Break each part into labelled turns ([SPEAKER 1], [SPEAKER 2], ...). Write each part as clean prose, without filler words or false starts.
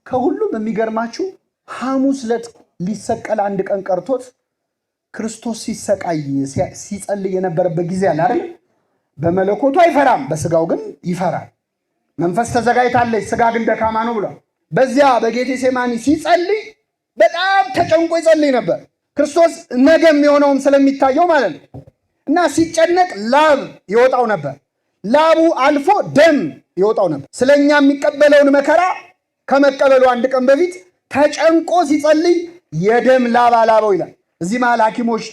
[SPEAKER 1] ከሁሉም የሚገርማችሁ ሐሙስ ዕለት ሊሰቀል አንድ ቀን ቀርቶት ክርስቶስ ሲሰቃይ ሲጸልይ የነበረበት ጊዜ አለ አይደል? በመለኮቱ አይፈራም፣ በስጋው ግን ይፈራል። መንፈስ ተዘጋጅታለች፣ ስጋ ግን ደካማ ነው ብሏል። በዚያ በጌቴሴማኒ ሲጸልይ በጣም ተጨንቆ ይጸልይ ነበር። ክርስቶስ ነገ የሚሆነውም ስለሚታየው ማለት ነው። እና ሲጨነቅ ላብ ይወጣው ነበር። ላቡ አልፎ ደም ይወጣው ነበር። ስለኛ የሚቀበለውን መከራ ከመቀበሉ አንድ ቀን በፊት ተጨንቆ ሲጸልይ የደም ላብ አላበው ይላል። እዚህ መሃል ሐኪሞች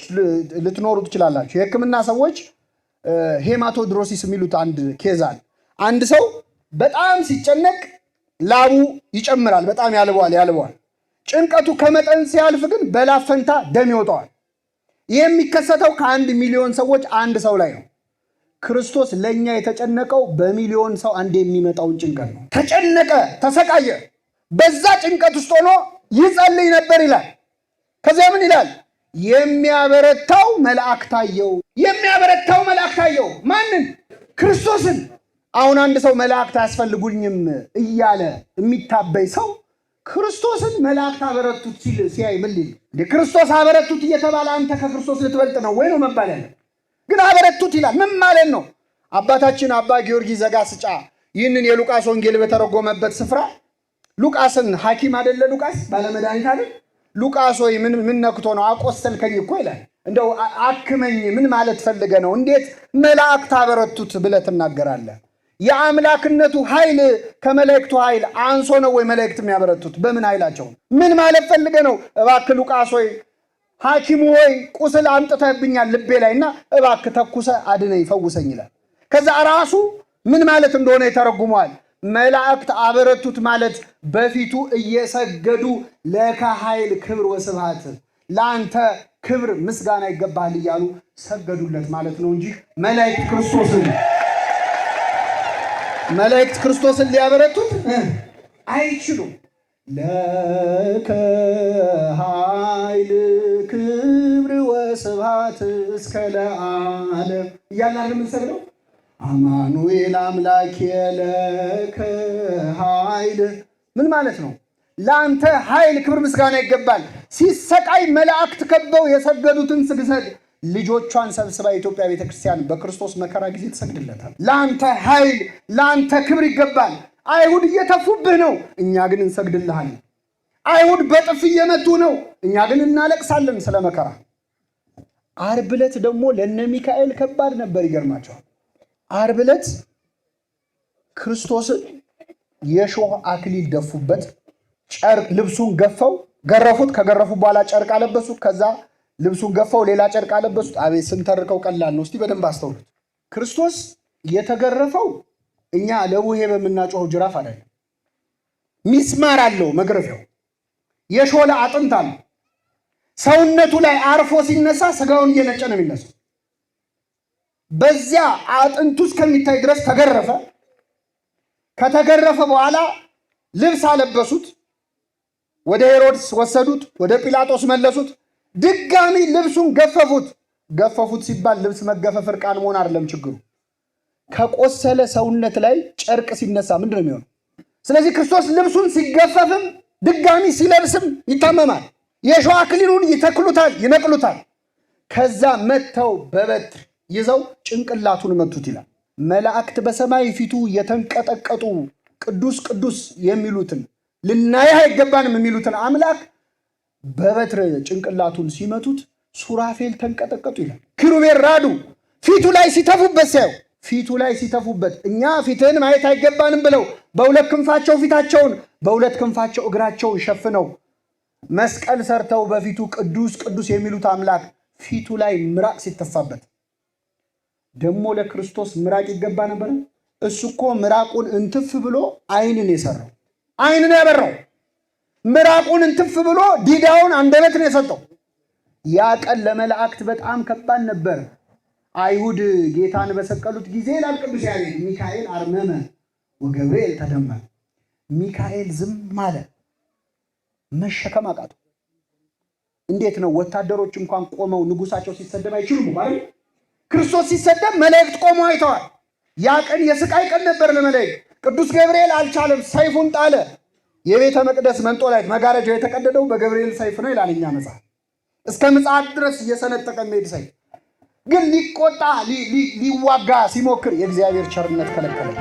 [SPEAKER 1] ልትኖሩ ትችላላችሁ። የሕክምና ሰዎች ሄማቶድሮሲስ የሚሉት አንድ ኬዝ አለ። አንድ ሰው በጣም ሲጨነቅ ላቡ ይጨምራል፣ በጣም ያልበዋል። ጭንቀቱ ከመጠን ሲያልፍ ግን በላብ ፈንታ ደም ይወጣዋል። ይህ የሚከሰተው ከ1 ሚሊዮን ሰዎች አንድ ሰው ላይ ነው። ክርስቶስ ለእኛ የተጨነቀው በሚሊዮን ሰው አንድ የሚመጣውን ጭንቀት ነው። ተጨነቀ፣ ተሰቃየ። በዛ ጭንቀት ውስጥ ሆኖ ይጸልይ ነበር ይላል። ከዚያ ምን ይላል? የሚያበረታው መልአክ ታየው። የሚያበረታው መልአክ ታየው። ማንን? ክርስቶስን። አሁን አንድ ሰው መላእክት አያስፈልጉኝም እያለ የሚታበይ ሰው ክርስቶስን መላእክት አበረቱት ሲል ሲያይ ምን ሊል? ክርስቶስ አበረቱት እየተባለ አንተ ከክርስቶስ ልትበልጥ ነው ወይ ነው መባል ያለ? ግን አበረቱት ይላል። ምን ማለት ነው? አባታችን አባ ጊዮርጊስ ዘጋስጫ ይህንን የሉቃስ ወንጌል በተረጎመበት ስፍራ ሉቃስን ሐኪም አይደለ? ሉቃስ ባለመድኃኒት አይደል? ሉቃስ ሆይ ምን ነክቶ ነው አቆሰልከኝ እኮ ይላል። እንደው አክመኝ ምን ማለት ፈልገ ነው? እንዴት መላእክት አበረቱት ብለህ ትናገራለህ? የአምላክነቱ ኃይል ከመላእክቱ ኃይል አንሶ ነው ወይ መላእክት የሚያበረቱት? በምን ኃይላቸው? ምን ማለት ፈልገ ነው? እባክህ ሉቃስ ሆይ ሐኪሙ ሆይ ቁስል አምጥተህብኛል ልቤ ላይና እባክህ ተኩሰ አድነኝ ፈውሰኝ ይላል። ከዛ ራሱ ምን ማለት እንደሆነ ይተረጉመዋል። መላእክት አበረቱት ማለት በፊቱ እየሰገዱ ለከ ኃይል ክብር ወስብሐት፣ ለአንተ ክብር ምስጋና ይገባል እያሉ ሰገዱለት ማለት ነው እንጂ መላእክት ክርስቶስን ሊያበረቱት አይችሉም። ለከ ኃይል ክብር ወስብሐት እስከ ለዓለም እያልን የምንሰግደው አማኑኤል አምላኬ ለከ ኃይል ምን ማለት ነው? ለአንተ ኃይል ክብር ምስጋና ይገባል። ሲሰቃይ መላእክት ከበው የሰገዱትን ስግሰት ልጆቿን ሰብስባ የኢትዮጵያ ቤተክርስቲያን በክርስቶስ መከራ ጊዜ ትሰግድለታል። ለአንተ ኃይል ለአንተ ክብር ይገባል። አይሁድ እየተፉብህ ነው፣ እኛ ግን እንሰግድልሃለን። አይሁድ በጥፍ እየመቱ ነው፣ እኛ ግን እናለቅሳለን ስለ መከራ። ዓርብ ዕለት ደግሞ ለነ ሚካኤል ከባድ ነበር። ይገርማቸዋል። ዓርብ ዕለት ክርስቶስን የሾህ አክሊል ደፉበት፣ ጨርቅ ልብሱን ገፈው ገረፉት። ከገረፉ በኋላ ጨርቅ አለበሱት። ከዛ ልብሱን ገፈው ሌላ ጨርቅ አለበሱት። አቤት ስንተርከው ቀላል ነው። እስቲ በደንብ አስተውሉት። ክርስቶስ የተገረፈው እኛ ለቡሄ በምናጮኸው ጅራፍ አይደለም። ሚስማር አለው መግረፊያው፣ የሾለ አጥንት አለው። ሰውነቱ ላይ አርፎ ሲነሳ ስጋውን እየነጨ ነው የሚነሳው። በዚያ አጥንቱ እስከሚታይ ድረስ ተገረፈ። ከተገረፈ በኋላ ልብስ አለበሱት። ወደ ሄሮድስ ወሰዱት፣ ወደ ጲላጦስ መለሱት። ድጋሚ ልብሱን ገፈፉት ሲባል ልብስ መገፈፍ እርቃን መሆን አይደለም ችግሩ። ከቆሰለ ሰውነት ላይ ጨርቅ ሲነሳ ምንድን ነው የሚሆነው? ስለዚህ ክርስቶስ ልብሱን ሲገፈፍም ድጋሚ ሲለብስም ይታመማል። የሾህ አክሊሉን ይተክሉታል፣ ይነቅሉታል። ከዛ መተው በበትር ይዘው ጭንቅላቱን መቱት ይላል። መላእክት በሰማይ ፊቱ የተንቀጠቀጡ ቅዱስ ቅዱስ የሚሉትን ልናየህ አይገባንም የሚሉትን አምላክ በበትር ጭንቅላቱን ሲመቱት ሱራፌል ተንቀጠቀጡ ይላል። ኪሩቤል ራዱ። ፊቱ ላይ ሲተፉበት ሲያዩ ፊቱ ላይ ሲተፉበት እኛ ፊትህን ማየት አይገባንም ብለው በሁለት ክንፋቸው ፊታቸውን በሁለት ክንፋቸው እግራቸውን ሸፍነው መስቀል ሰርተው በፊቱ ቅዱስ ቅዱስ የሚሉት አምላክ ፊቱ ላይ ምራቅ ሲተፋበት ደግሞ ለክርስቶስ ምራቅ ይገባ ነበር? እሱ እኮ ምራቁን እንትፍ ብሎ አይንን የሰራው አይንን ያበራው ምራቁን እንትፍ ብሎ ዲዳውን አንደበትን የሰጠው። ያ ቀን ለመላእክት በጣም ከባድ ነበር። አይሁድ ጌታን በሰቀሉት ጊዜ ይላል ቅዱስ ያሬድ ሚካኤል አርመመ ወገብርኤል ተደመ። ሚካኤል ዝም አለ፣ መሸከም አቃተው። እንዴት ነው? ወታደሮች እንኳን ቆመው ንጉሳቸው ሲሰደብ አይችሉም ማለት። ክርስቶስ ሲሰደብ መላእክት ቆመው አይተዋል። ያ ቀን የስቃይ ቀን ነበር ለመላእክት። ቅዱስ ገብርኤል አልቻለም፣ ሰይፉን ጣለ። የቤተ መቅደስ መንጦላይት መጋረጃው የተቀደደው በገብርኤል ሰይፍ ነው ይላል እኛ መጽሐፍ። እስከ ምጽአት ድረስ እየሰነጠቀ የሚሄድ ሰይፍ ግን ሊቆጣ ሊዋጋ ሲሞክር የእግዚአብሔር ቸርነት ከለከለ።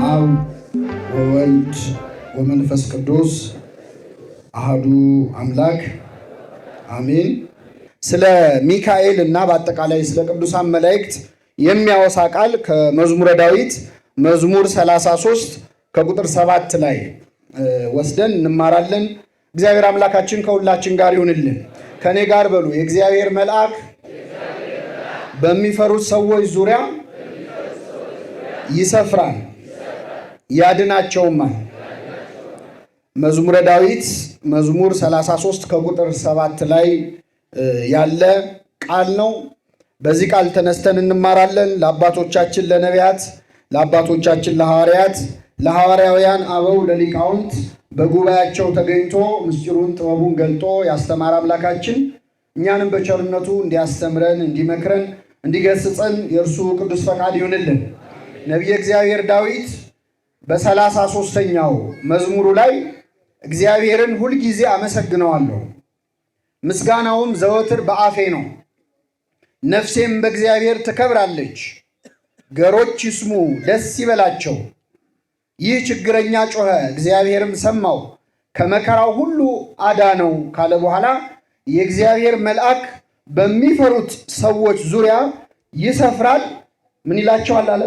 [SPEAKER 1] አብ ወወልድ ወመንፈስ ቅዱስ አሐዱ አምላክ አሜን። ስለ ሚካኤል እና በአጠቃላይ ስለ ቅዱሳን መላእክት የሚያወሳ ቃል ከመዝሙረ ዳዊት መዝሙር 33 ከቁጥር 7 ላይ ወስደን እንማራለን። እግዚአብሔር አምላካችን ከሁላችን ጋር ይሁንልን። ከኔ ጋር በሉ። የእግዚአብሔር መልአክ በሚፈሩት ሰዎች ዙሪያ ይሰፍራል ያድናቸውማል። መዝሙረ ዳዊት መዝሙር 33 ከቁጥር 7 ላይ ያለ ቃል ነው። በዚህ ቃል ተነስተን እንማራለን። ለአባቶቻችን ለነቢያት፣ ለአባቶቻችን ለሐዋርያት፣ ለሐዋርያውያን አበው፣ ለሊቃውንት በጉባኤያቸው ተገኝቶ ምስጢሩን ጥበቡን ገልጦ ያስተማረ አምላካችን እኛንም በቸርነቱ እንዲያስተምረን፣ እንዲመክረን፣ እንዲገስጸን የእርሱ ቅዱስ ፈቃድ ይሁንልን። ነቢየ እግዚአብሔር ዳዊት በ33ኛው መዝሙሩ ላይ እግዚአብሔርን ሁልጊዜ አመሰግነዋለሁ፣ ምስጋናውም ዘወትር በአፌ ነው፣ ነፍሴም በእግዚአብሔር ትከብራለች። ገሮች ይስሙ ደስ ይበላቸው። ይህ ችግረኛ ጮኸ፣ እግዚአብሔርም ሰማው፣ ከመከራው ሁሉ አዳነው ካለ በኋላ የእግዚአብሔር መልአክ በሚፈሩት ሰዎች ዙሪያ ይሰፍራል። ምን ይላቸዋል አለ?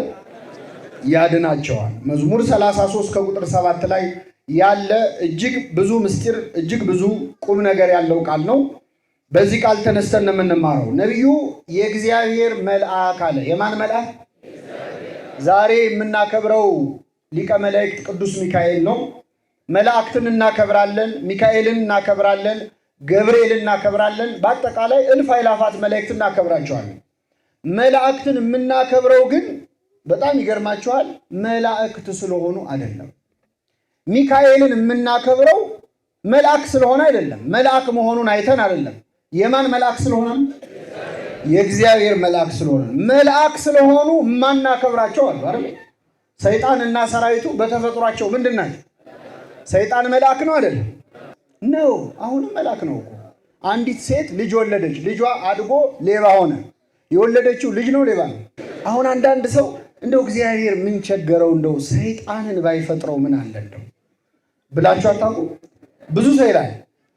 [SPEAKER 1] ያድናቸዋል። መዝሙር 33 ከቁጥር 7 ላይ ያለ እጅግ ብዙ ምስጢር እጅግ ብዙ ቁም ነገር ያለው ቃል ነው። በዚህ ቃል ተነስተን የምንማረው ነቢዩ የእግዚአብሔር መልአክ አለ። የማን መልአክ? ዛሬ የምናከብረው ሊቀ መላእክት ቅዱስ ሚካኤል ነው። መላእክትን እናከብራለን፣ ሚካኤልን እናከብራለን፣ ገብርኤልን እናከብራለን። በአጠቃላይ እልፍ አእላፋት መላእክትን እናከብራቸዋለን። መላእክትን የምናከብረው ግን በጣም ይገርማቸዋል፣ መላእክት ስለሆኑ አይደለም። ሚካኤልን የምናከብረው መልአክ ስለሆነ አይደለም። መልአክ መሆኑን አይተን አይደለም። የማን መልአክ ስለሆነ? የእግዚአብሔር መልአክ ስለሆነ። መልአክ ስለሆኑ የማናከብራቸው አሉ አይደል? ሰይጣን እና ሰራዊቱ በተፈጥሯቸው ምንድን ናቸው? ሰይጣን መልአክ ነው አይደለም? ነው። አሁንም መልአክ ነው እኮ። አንዲት ሴት ልጅ ወለደች፣ ልጇ አድጎ ሌባ ሆነ። የወለደችው ልጅ ነው ሌባ ነው? አሁን አንዳንድ ሰው እንደው እግዚአብሔር ምን ቸገረው እንደው ሰይጣንን ባይፈጥረው ምን አለ እንደው ብላችሁ አታውቁ? ብዙ ሰው ይላል።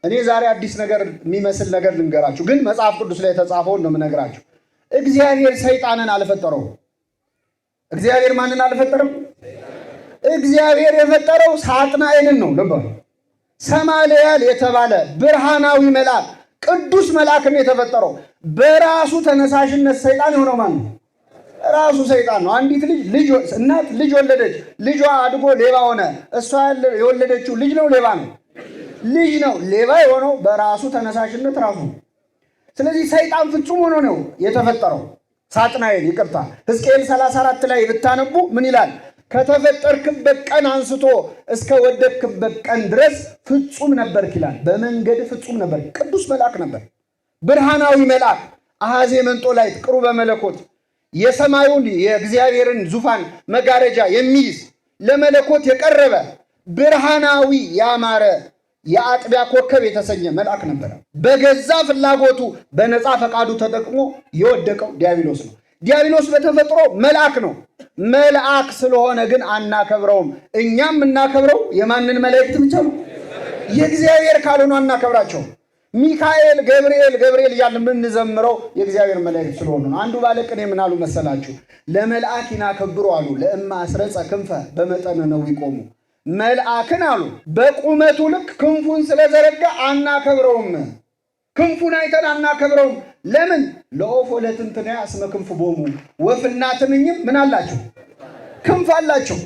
[SPEAKER 1] እኔ ዛሬ አዲስ ነገር የሚመስል ነገር ልንገራችሁ፣ ግን መጽሐፍ ቅዱስ ላይ የተጻፈውን ነው የምነግራችሁ። እግዚአብሔር ሰይጣንን አልፈጠረውም። እግዚአብሔር ማንን አልፈጠረም? እግዚአብሔር የፈጠረው ሳጥናኤልን ነው። ልብ በሉ። ሰማልያል የተባለ ብርሃናዊ መልአክ ቅዱስ መልአክን የተፈጠረው በራሱ ተነሳሽነት ሰይጣን የሆነው ማን ነው? ራሱ ሰይጣን ነው። አንዲት ልጅ እናት ልጅ ወለደች፣ ልጇ አድጎ ሌባ ሆነ። እሷ የወለደችው ልጅ ነው ሌባ ነው? ልጅ ነው። ሌባ የሆነው በራሱ ተነሳሽነት ራሱ። ስለዚህ ሰይጣን ፍጹም ሆኖ ነው የተፈጠረው። ሳጥናኤል ይቅርታ፣ ሕዝቅኤል 34 ላይ ብታነቡ ምን ይላል? ከተፈጠርክበት ቀን አንስቶ እስከ ወደቅክበት ቀን ድረስ ፍጹም ነበርክ ይላል። በመንገድ ፍጹም ነበር። ቅዱስ መልአክ ነበር፣ ብርሃናዊ መልአክ፣ አሐዜ መንጦላይት፣ ቅሩበ መለኮት፣ የሰማዩን የእግዚአብሔርን ዙፋን መጋረጃ የሚይዝ ለመለኮት የቀረበ ብርሃናዊ ያማረ የአጥቢያ ኮከብ የተሰኘ መልአክ ነበረ። በገዛ ፍላጎቱ በነፃ ፈቃዱ ተጠቅሞ የወደቀው ዲያብሎስ ነው። ዲያብሎስ በተፈጥሮ መልአክ ነው። መልአክ ስለሆነ ግን አናከብረውም። እኛም እናከብረው የማንን መላእክት ብቻ ነው? የእግዚአብሔር ካልሆኑ አናከብራቸውም። ሚካኤል፣ ገብርኤል እያልን የምንዘምረው የእግዚአብሔር መላእክት ስለሆኑ ነው። አንዱ ባለቅኔ ምን አሉ መሰላችሁ? ለመልአክ ይናከብሩ አሉ ለእማ አስረጸ ክንፈ በመጠነ ነው ይቆሙ። መልአክን አሉ በቁመቱ ልክ ክንፉን ስለዘረጋ አናከብረውም። ክንፉን አይተን አናከብረውም። ለምን? ለኦፍ ወለትንትንያ እስመ ክንፍ ቦሙ። ወፍና ትንኝም ምን አላቸው? ክንፍ አላቸው።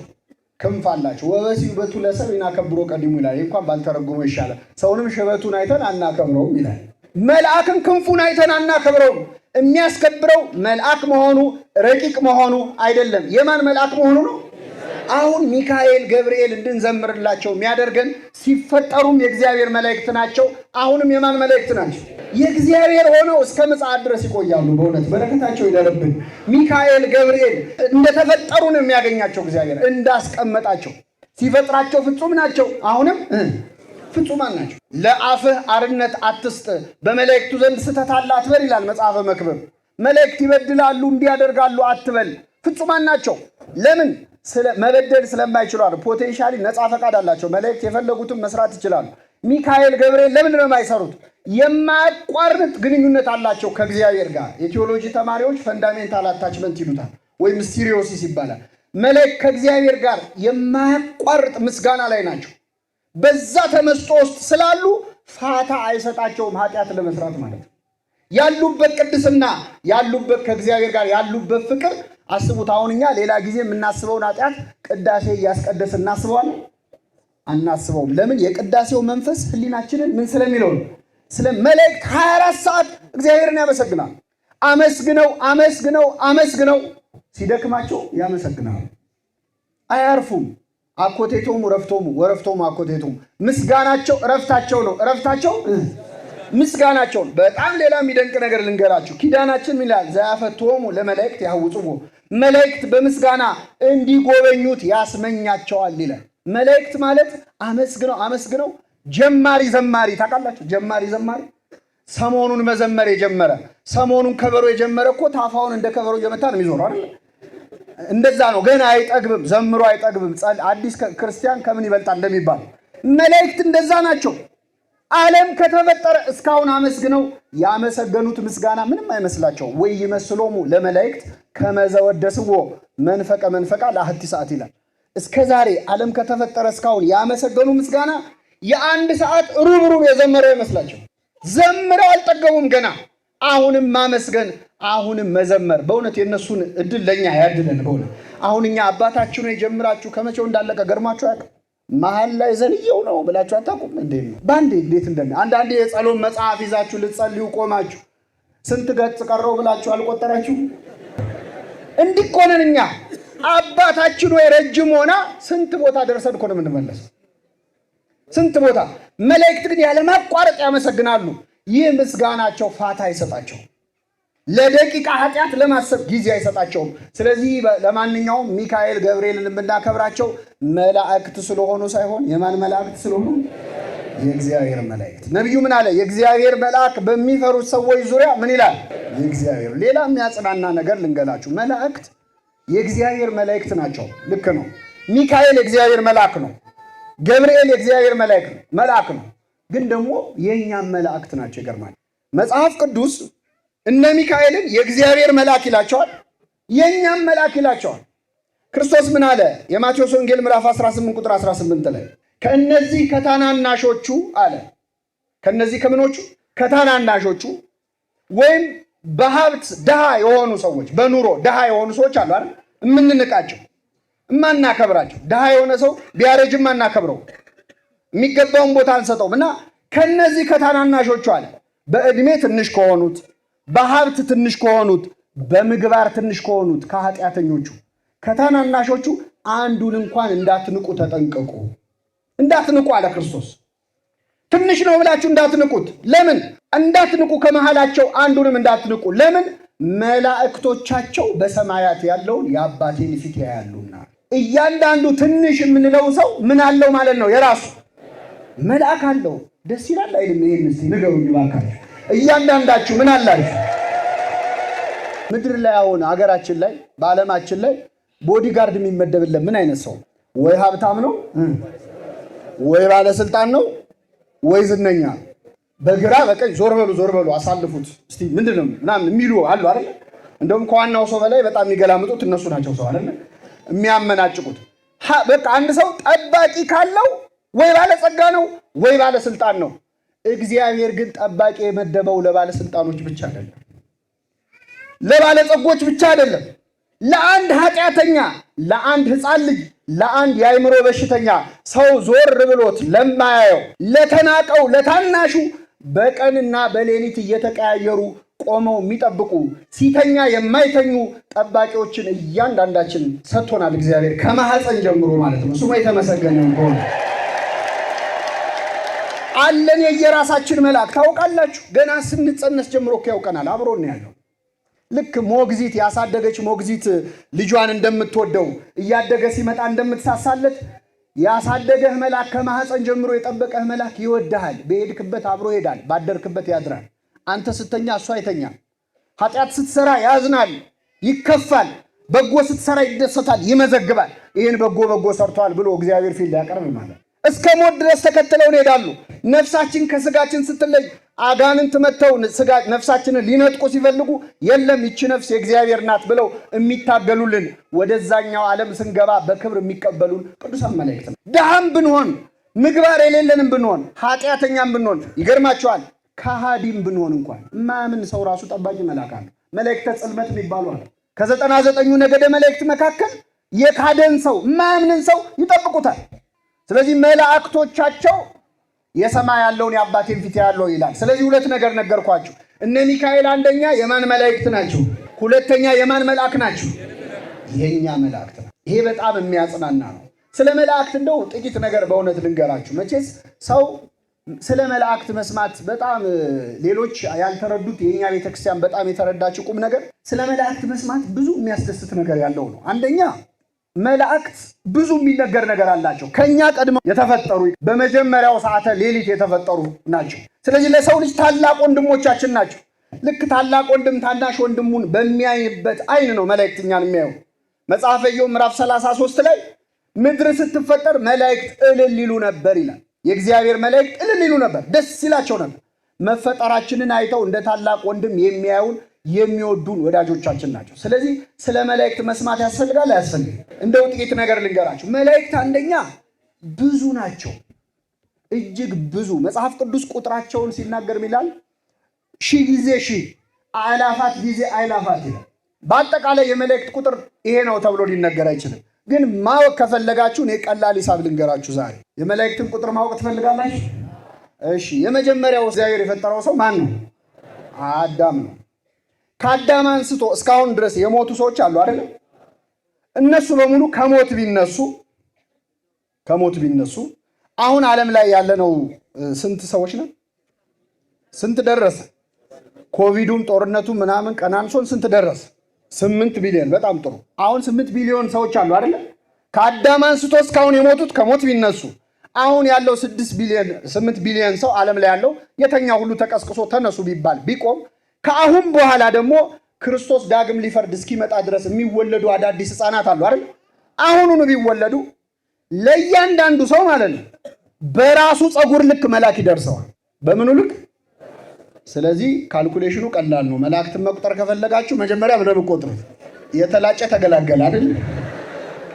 [SPEAKER 1] ክንፍ አላቸው። ወበሲ ውበቱ ለሰብ ይናከብሮ ቀዲሙ ይላል። እንኳን ባልተረጎመው ይሻላል። ሰውንም ሽበቱን አይተን አናከብረውም ይላል። መልአክን ክንፉን አይተን አናከብረውም። የሚያስከብረው መልአክ መሆኑ ረቂቅ መሆኑ አይደለም። የማን መልአክ መሆኑ ነው? አሁን ሚካኤል ገብርኤል እንድንዘምርላቸው የሚያደርገን ሲፈጠሩም የእግዚአብሔር መላእክት ናቸው። አሁንም የማን መላእክት ናቸው? የእግዚአብሔር ሆነው እስከ ምጽአት ድረስ ይቆያሉ። በእውነት በረከታቸው ይደረብን። ሚካኤል ገብርኤል እንደተፈጠሩ ነው የሚያገኛቸው እግዚአብሔር እንዳስቀመጣቸው። ሲፈጥራቸው ፍጹም ናቸው። አሁንም ፍጹማን ናቸው። ለአፍህ አርነት አትስጥ፣ በመላእክቱ ዘንድ ስተት አለ አትበል ይላል መጽሐፈ መክብብ። መላእክት ይበድላሉ እንዲያደርጋሉ አትበል። ፍጹማን ናቸው። ለምን? መበደል ስለማይችሉ አይደል? ፖቴንሻሊ ነፃ ፈቃድ አላቸው። መላእክት የፈለጉትን መስራት ይችላሉ። ሚካኤል ገብርኤል ለምን ነው የማይሰሩት? የማያቋርጥ ግንኙነት አላቸው ከእግዚአብሔር ጋር። የቴዎሎጂ ተማሪዎች ፈንዳሜንታል አታችመንት ይሉታል፣ ወይ ሚስቴሪዮሲስ ይባላል። መላእክት ከእግዚአብሔር ጋር የማያቋርጥ ምስጋና ላይ ናቸው። በዛ ተመስጦ ውስጥ ስላሉ ፋታ አይሰጣቸውም ኃጢአት ለመስራት ማለት ነው። ያሉበት ቅድስና፣ ያሉበት ከእግዚአብሔር ጋር ያሉበት ፍቅር አስቡት። አሁን እኛ ሌላ ጊዜ የምናስበውን ኃጢአት ቅዳሴ እያስቀደስ እናስበዋለን? አናስበውም። ለምን? የቅዳሴው መንፈስ ህሊናችንን ምን ስለሚለው ነው። ስለ መላእክት 24 ሰዓት እግዚአብሔርን ያመሰግናል። አመስግነው አመስግነው አመስግነው ሲደክማቸው ያመሰግናሉ። አያርፉም። አኮቴቶሙ ረፍቶሙ ወረፍቶሙ አኮቴቶሙ። ምስጋናቸው እረፍታቸው ነው፣ እረፍታቸው ምስጋናቸው ነው። በጣም ሌላ የሚደንቅ ነገር ልንገራችሁ። ኪዳናችን ምን ይላል? ዘያፈትዎሙ ለመላእክት ያህውጽዎ፣ መላእክት በምስጋና እንዲጎበኙት ያስመኛቸዋል ይላል። መላእክት ማለት አመስግነው አመስግነው ጀማሪ ዘማሪ ታውቃላችሁ? ጀማሪ ዘማሪ ሰሞኑን መዘመር የጀመረ ሰሞኑን ከበሮ የጀመረ እኮ ታፋውን እንደ ከበሮ እየመታ ነው የሚዞረው አይደል? እንደዛ ነው። ገና አይጠግብም፣ ዘምሮ አይጠግብም። አዲስ ክርስቲያን ከምን ይበልጣል እንደሚባል መላእክት እንደዛ ናቸው። ዓለም ከተፈጠረ እስካሁን አመስግነው ያመሰገኑት ምስጋና ምንም አይመስላቸው። ወይ ይመስሎሙ ለመላእክት ከመዘወደስዎ መንፈቀ መንፈቃ ለአሐቲ ሰዓት ይላል። እስከ ዛሬ ዓለም ከተፈጠረ እስካሁን ያመሰገኑ ምስጋና የአንድ ሰዓት ሩብ የዘመረው ይመስላቸው። ዘምረው አልጠገቡም ገና። አሁንም ማመስገን፣ አሁንም መዘመር። በእውነት የነሱን እድል ለኛ ያድለን። በእውነት አሁን እኛ አባታችሁ ነው የጀምራችሁ ከመቼው እንዳለቀ ገርማችሁ ያውቃል? መሀል ላይ ዘልየው ነው ብላችሁ አታውቁም እንዴ? ባንዴ እንዴት አንዳንዴ የጸሎት መጽሐፍ ይዛችሁ ልትጸልዩ ቆማችሁ ስንት ገጽ ቀረው ብላችሁ አልቆጠራችሁ? እንዲቆነን እኛ አባታችን ወይ ረጅም ሆና ስንት ቦታ ደርሰን እኮ ነው የምንመለሰው። ስንት ቦታ። መላእክት ግን ያለማቋረጥ ያመሰግናሉ። ይህ ምስጋናቸው ፋታ አይሰጣቸው። ለደቂቃ ኃጢአት ለማሰብ ጊዜ አይሰጣቸውም። ስለዚህ ለማንኛውም ሚካኤል ገብርኤልን የምናከብራቸው መላእክት ስለሆኑ ሳይሆን የማን መላእክት ስለሆኑ? የእግዚአብሔር መላእክት። ነቢዩ ምን አለ? የእግዚአብሔር መልአክ በሚፈሩት ሰዎች ዙሪያ ምን ይላል? የእግዚአብሔር። ሌላ የሚያጽናና ነገር ልንገላችሁ። መላእክት የእግዚአብሔር መላእክት ናቸው። ልክ ነው። ሚካኤል የእግዚአብሔር መልአክ ነው። ገብርኤል የእግዚአብሔር መልአክ ነው። ግን ደግሞ የእኛም መላእክት ናቸው። ይገርማል። መጽሐፍ ቅዱስ እነ ሚካኤልን የእግዚአብሔር መልአክ ይላቸዋል፣ የእኛም መልአክ ይላቸዋል። ክርስቶስ ምን አለ? የማቴዎስ ወንጌል ምዕራፍ 18 ቁጥር 18 ላይ ከእነዚህ ከታናናሾቹ አለ። ከእነዚህ ከምኖቹ? ከታናናሾቹ ወይም በሀብት ድሃ የሆኑ ሰዎች፣ በኑሮ ድሃ የሆኑ ሰዎች አሉ አይደል? የምንንቃቸው፣ እማናከብራቸው። ድሃ የሆነ ሰው ቢያረጅም አናከብረው፣ የሚገባውን ቦታ አንሰጠውም። እና ከነዚህ ከታናናሾቹ አለ በዕድሜ ትንሽ ከሆኑት፣ በሀብት ትንሽ ከሆኑት፣ በምግባር ትንሽ ከሆኑት ከኃጢአተኞቹ ከታናናሾቹ አንዱን እንኳን እንዳትንቁ ተጠንቀቁ። እንዳትንቁ አለ ክርስቶስ። ትንሽ ነው ብላችሁ እንዳትንቁት። ለምን? እንዳትንቁ ከመሃላቸው አንዱንም እንዳትንቁ። ለምን? መላእክቶቻቸው በሰማያት ያለውን የአባቴን ፊት ያያሉና። እያንዳንዱ ትንሽ የምንለው ሰው ምን አለው ማለት ነው? የራሱ መልአክ አለው። ደስ ይላል አይደል? ይሄን እስቲ ንገሩኝ እባካችሁ። እያንዳንዳችሁ ምን አላችሁ? ምድር ላይ አሁን ሀገራችን ላይ በዓለማችን ላይ ቦዲጋርድ የሚመደብለት ምን አይነት ሰው? ወይ ሀብታም ነው፣ ወይ ባለስልጣን ነው፣ ወይ ዝነኛ። በግራ በቀኝ ዞር በሉ አሳልፉት እስቲ ምንድነው ምናምን የሚሉ አሉ አይደል? እንደውም ከዋናው ሰው በላይ በጣም የሚገላምጡት እነሱ ናቸው። ሰው አይደል የሚያመናጭቁት። በቃ አንድ ሰው ጠባቂ ካለው ወይ ባለጸጋ ነው ወይ ባለስልጣን ነው። እግዚአብሔር ግን ጠባቂ የመደበው ለባለስልጣኖች ብቻ አይደለም፣ ለባለጸጎች ብቻ አይደለም። ለአንድ ኃጢአተኛ፣ ለአንድ ሕፃን ልጅ፣ ለአንድ የአእምሮ በሽተኛ ሰው ዞር ብሎት ለማያየው፣ ለተናቀው፣ ለታናሹ በቀንና በሌሊት እየተቀያየሩ ቆመው የሚጠብቁ ሲተኛ የማይተኙ ጠባቂዎችን እያንዳንዳችን ሰጥቶናል እግዚአብሔር ከማህፀን ጀምሮ ማለት ነው። ስሙ የተመሰገነ ይሁን። አለን የየራሳችን መልአክ ታውቃላችሁ። ገና ስንጸነስ ጀምሮ እኮ ያውቀናል፣ አብሮን ያለው። ልክ ሞግዚት ያሳደገች ሞግዚት ልጇን እንደምትወደው እያደገ ሲመጣ እንደምትሳሳለት ያሳደገህ መልአክ ከማህፀን ጀምሮ የጠበቀህ መልአክ ይወድሃል። በሄድክበት አብሮ ይሄዳል፣ ባደርክበት ያድራል። አንተ ስተኛ እሱ አይተኛም። ኃጢአት ስትሰራ ያዝናል፣ ይከፋል። በጎ ስትሰራ ይደሰታል፣ ይመዘግባል። ይህን በጎ ሰርቷል ብሎ እግዚአብሔር ፊት ሊያቀርብ ማለት እስከ ሞት ድረስ ተከትለውን ይሄዳሉ። ነፍሳችን ከስጋችን ስትለይ አጋንንት መተው ነፍሳችንን ሊነጥቁ ሲፈልጉ የለም ይቺ ነፍስ የእግዚአብሔር ናት ብለው የሚታገሉልን ወደዛኛው ዓለም ስንገባ በክብር የሚቀበሉን ቅዱሳን መላእክት ነው። ድሃም ብንሆን ምግባር የሌለንም ብንሆን ኃጢአተኛም ብንሆን ይገርማቸዋል። ከሃዲም ብንሆን እንኳን ማምን ሰው ራሱ ጠባቂ መልአክ አለ። መላእክተ ጽልመት የሚባሉ አለ። ከ99 ነገደ መላእክት መካከል የካደን ሰው ማምንን ሰው ይጠብቁታል። ስለዚህ መላእክቶቻቸው የሰማይ ያለውን የአባቴን ፊት ያለው ይላል። ስለዚህ ሁለት ነገር ነገርኳችሁ። እነ ሚካኤል አንደኛ የማን መላእክት ናቸው? ሁለተኛ የማን መልአክ ናቸው? የኛ መላእክት ናቸው። ይሄ በጣም የሚያጽናና ነው። ስለ መላእክት እንደው ጥቂት ነገር በእውነት ልንገራችሁ። መቼስ ሰው ስለ መላእክት መስማት በጣም ሌሎች ያልተረዱት የኛ ቤተክርስቲያን በጣም የተረዳችው ቁም ነገር ስለ መላእክት መስማት ብዙ የሚያስደስት ነገር ያለው ነው። አንደኛ መላእክት ብዙ የሚነገር ነገር አላቸው። ከኛ ቀድመው የተፈጠሩ በመጀመሪያው ሰዓተ ሌሊት የተፈጠሩ ናቸው። ስለዚህ ለሰው ልጅ ታላቅ ወንድሞቻችን ናቸው። ልክ ታላቅ ወንድም ታናሽ ወንድሙን በሚያይበት አይን ነው መላእክት እኛን የሚያዩ። መጽሐፈ ኢዮብ ምዕራፍ 33 ላይ ምድር ስትፈጠር መላእክት እልል ይሉ ነበር ይላል። የእግዚአብሔር መላእክት እልል ይሉ ነበር፣ ደስ ይላቸው ነበር። መፈጠራችንን አይተው እንደ ታላቅ ወንድም የሚያዩን የሚወዱን ወዳጆቻችን ናቸው። ስለዚህ ስለ መላእክት መስማት ያስፈልጋል አያስፈልግም? እንደው ጥቂት ነገር ልንገራችሁ። መላእክት አንደኛ ብዙ ናቸው፣ እጅግ ብዙ። መጽሐፍ ቅዱስ ቁጥራቸውን ሲናገር ይላል 1000 ጊዜ 1000 አእላፋት ጊዜ አእላፋት ይላል። በአጠቃላይ የመላእክት ቁጥር ይሄ ነው ተብሎ ሊነገር አይችልም። ግን ማወቅ ከፈለጋችሁ እኔ ቀላል ሂሳብ ልንገራችሁ ዛሬ። የመላእክትን ቁጥር ማወቅ ትፈልጋላችሁ? እሺ፣ የመጀመሪያው እግዚአብሔር የፈጠረው ሰው ማን ነው? አዳም ነው። ከአዳም አንስቶ እስካሁን ድረስ የሞቱ ሰዎች አሉ አይደል? እነሱ በሙሉ ከሞት ቢነሱ አሁን ዓለም ላይ ያለነው ስንት ሰዎች ነን? ስንት ደረሰ? ኮቪዱም ጦርነቱ ምናምን ቀናንሶን ስንት ደረሰ? 8 ቢሊዮን። በጣም ጥሩ። አሁን 8 ቢሊዮን ሰዎች አሉ አይደል? ከአዳም አንስቶ እስካሁን የሞቱት ከሞት ቢነሱ አሁን ያለው 8 ቢሊዮን ሰው ዓለም ላይ ያለው የተኛ ሁሉ ተቀስቅሶ ተነሱ ቢባል ቢቆም ከአሁን በኋላ ደግሞ ክርስቶስ ዳግም ሊፈርድ እስኪመጣ ድረስ የሚወለዱ አዳዲስ ሕፃናት አሉ አይደል? አሁኑኑ ቢወለዱ ለእያንዳንዱ ሰው ማለት ነው በራሱ ፀጉር ልክ መልአክ ይደርሰዋል። በምኑ ልክ? ስለዚህ ካልኩሌሽኑ ቀላል ነው። መላእክትን መቁጠር ከፈለጋችሁ መጀመሪያ ምን ቆጥሩት? የተላጨ ተገላገለ አይደል?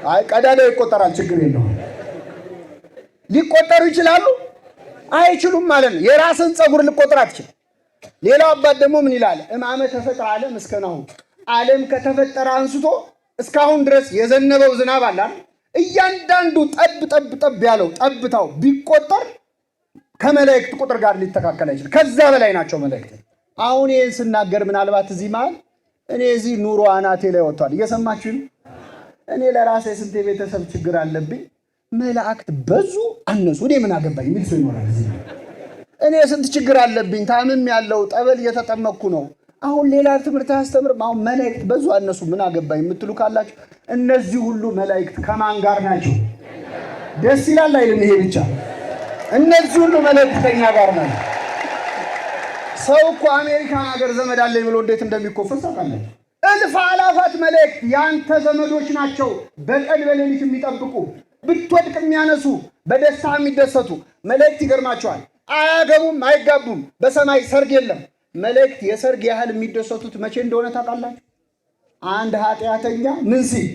[SPEAKER 1] አይ ቀዳዳው ይቆጠራል፣ ችግር የለውም። ሊቆጠሩ ይችላሉ? አይችሉም ማለት ነው። የራስን ፀጉር ልቆጥር አትችልም። ሌላው አባት ደግሞ ምን ይላል? እማመ ተፈጠረ ዓለም እስከናሁ፣ ዓለም ከተፈጠረ አንስቶ እስካሁን ድረስ የዘነበው ዝናብ አለ። እያንዳንዱ ጠብ ያለው ጠብታው ቢቆጠር ከመላእክት ቁጥር ጋር ሊተካከል አይችልም። ከዛ በላይ ናቸው መላእክት። አሁን ይህን ስናገር ምናልባት እዚህ መሀል እኔ እዚህ ኑሮ አናቴ ላይ ወጥቷል። እየሰማችሁ ነው። እኔ ለራሴ ስንት የቤተሰብ ችግር አለብኝ። መላእክት በዙ አነሱ እኔ ምን አገባኝ የሚል ሰው ይኖራል እዚህ። እኔ ስንት ችግር አለብኝ፣ ታምም ያለው ጠበል እየተጠመቅኩ ነው። አሁን ሌላ ትምህርት አያስተምርም። አሁን መላእክት በዙ አነሱ ምን አገባኝ የምትሉ ካላችሁ እነዚህ ሁሉ መላእክት ከማን ጋር ናቸው? ደስ ይላል አይልም? ይሄ ብቻ እነዚህ ሁሉ መላእክት ከኛ ጋር ናቸው። ሰው እኮ አሜሪካን ሀገር ዘመድ አለኝ ብሎ እንዴት እንደሚኮፈስ ታውቃለህ? እልፍ አላፋት መላእክት ያንተ ዘመዶች ናቸው። በቀን በሌሊት የሚጠብቁ ብትወድቅ የሚያነሱ በደስታ የሚደሰቱ መላእክት ይገርማቸዋል። አያገቡም፣ አይጋቡም። በሰማይ ሰርግ የለም። መላእክት የሰርግ ያህል የሚደሰቱት መቼ እንደሆነ ታውቃላችሁ? አንድ ኃጢአተኛ ምን ሲል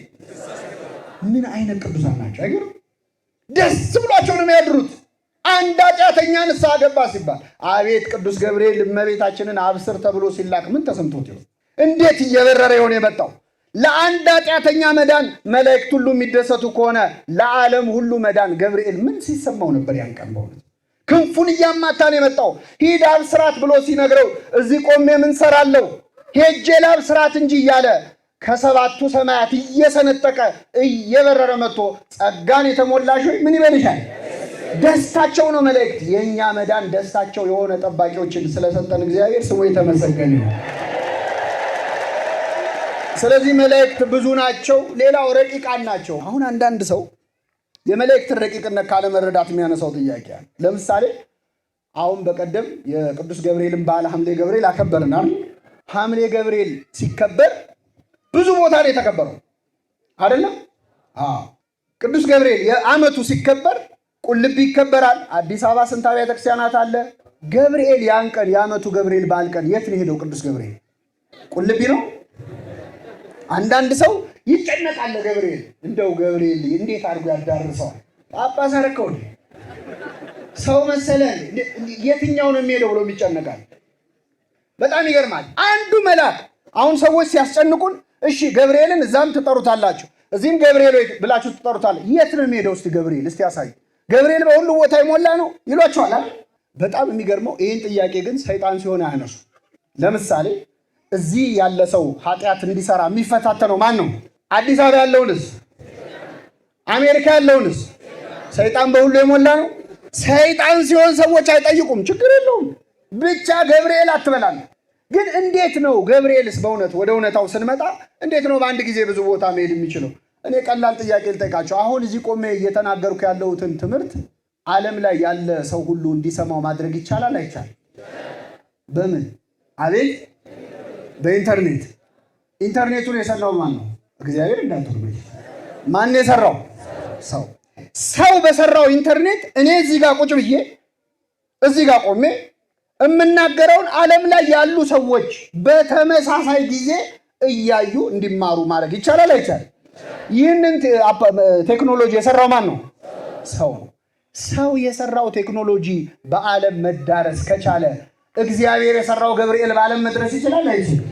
[SPEAKER 1] ምን አይነት ቅዱሳን ናቸው! አይገርም? ደስ ብሏቸው ነው የሚያድሩት። አንድ ኃጢአተኛ ንስሐ ገባ ሲባል አቤት ቅዱስ ገብርኤል እመቤታችንን አብስር ተብሎ ሲላክ ምን ተሰምቶት ይሆን? እንዴት እየበረረ ይሆን የመጣው? ለአንድ ኃጢአተኛ መዳን መላእክት ሁሉ የሚደሰቱ ከሆነ ለዓለም ሁሉ መዳን ገብርኤል ምን ሲሰማው ነበር ያን ቀን? በእውነት ክንፉን እያማታ ነው የመጣው። ሂድ አብስራት ብሎ ሲነግረው እዚህ ቆሜ ምን ሰራለሁ? ሄጄ ላብስራት እንጂ እያለ ከሰባቱ ሰማያት እየሰነጠቀ እየበረረ መጥቶ ጸጋን የተሞላሽ ሆይ ምን ይበልሻል? ደስታቸው ነው መላእክት። የእኛ መዳን ደስታቸው የሆነ ጠባቂዎችን ስለሰጠን እግዚአብሔር ስሙ የተመሰገነ ነው። ስለዚህ መላእክት ብዙ ናቸው። ሌላው ረቂቃን ናቸው። አሁን አንዳንድ ሰው የመላእክትን ረቂቅነት ካለመረዳት የሚያነሳው ጥያቄ አለ። ለምሳሌ አሁን በቀደም የቅዱስ ገብርኤልን በዓለ ሐምሌ ገብርኤል አከበርናል። ሐምሌ ገብርኤል ሲከበር ብዙ ቦታ ነው የተከበረው አይደለም? ቅዱስ ገብርኤል የዓመቱ ሲከበር ቁልቢ ይከበራል። አዲስ አበባ ስንት አብያተ ክርስቲያናት አለ። ገብርኤል ያን ቀን የዓመቱ ገብርኤል በዓል ቀን የት ነው ሄደው? ቅዱስ ገብርኤል ቁልቢ ነው። አንዳንድ ሰው ይጨነቃል። ገብርኤል እንደው ገብርኤል እንዴት አድርጎ ያዳርሰዋል? ጳጳስ አረከው ሰው መሰለ የትኛው ነው የሚሄደው ብሎ ይጨነቃል። በጣም ይገርማል። አንዱ መልአክ አሁን ሰዎች ሲያስጨንቁን እሺ ገብርኤልን እዛም ትጠሩታላችሁ እዚህም ገብርኤል ብላችሁ ትጠሩታላችሁ። የት ነው የሚሄደው? እስቲ ገብርኤል እስቲ ያሳይ። ገብርኤል በሁሉ ቦታ ይሞላ ነው ይሏቸዋል። በጣም የሚገርመው ይህን ጥያቄ ግን ሰይጣን ሲሆን አያነሱ። ለምሳሌ እዚህ ያለ ሰው ኃጢአት እንዲሰራ የሚፈታተነው ማን ነው? አዲስ አበባ ያለውንስ አሜሪካ ያለውንስ ሰይጣን በሁሉ የሞላ ነው። ሰይጣን ሲሆን ሰዎች አይጠይቁም፣ ችግር የለውም ብቻ ገብርኤል አትበላል። ግን እንዴት ነው ገብርኤልስ? በእውነት ወደ እውነታው ስንመጣ እንዴት ነው በአንድ ጊዜ ብዙ ቦታ መሄድ የሚችለው? እኔ ቀላል ጥያቄ ልጠይቃቸው። አሁን እዚህ ቆሜ እየተናገርኩ ያለሁትን ትምህርት ዓለም ላይ ያለ ሰው ሁሉ እንዲሰማው ማድረግ ይቻላል አይቻልም? በምን? አቤት በኢንተርኔት። ኢንተርኔቱን የሰራው ማን ነው? እግዚአብሔር እንዳትሉ። ማን የሰራው? ሰው። ሰው በሰራው ኢንተርኔት እኔ እዚህ ጋር ቁጭ ብዬ እዚህ ጋር ቆሜ የምናገረውን ዓለም ላይ ያሉ ሰዎች በተመሳሳይ ጊዜ እያዩ እንዲማሩ ማድረግ ይቻላል አይቻልም? ይህንን ቴክኖሎጂ የሰራው ማን ነው? ሰው ነው። ሰው የሰራው ቴክኖሎጂ በዓለም መዳረስ ከቻለ እግዚአብሔር የሰራው ገብርኤል በዓለም መድረስ ይችላል አይችልም?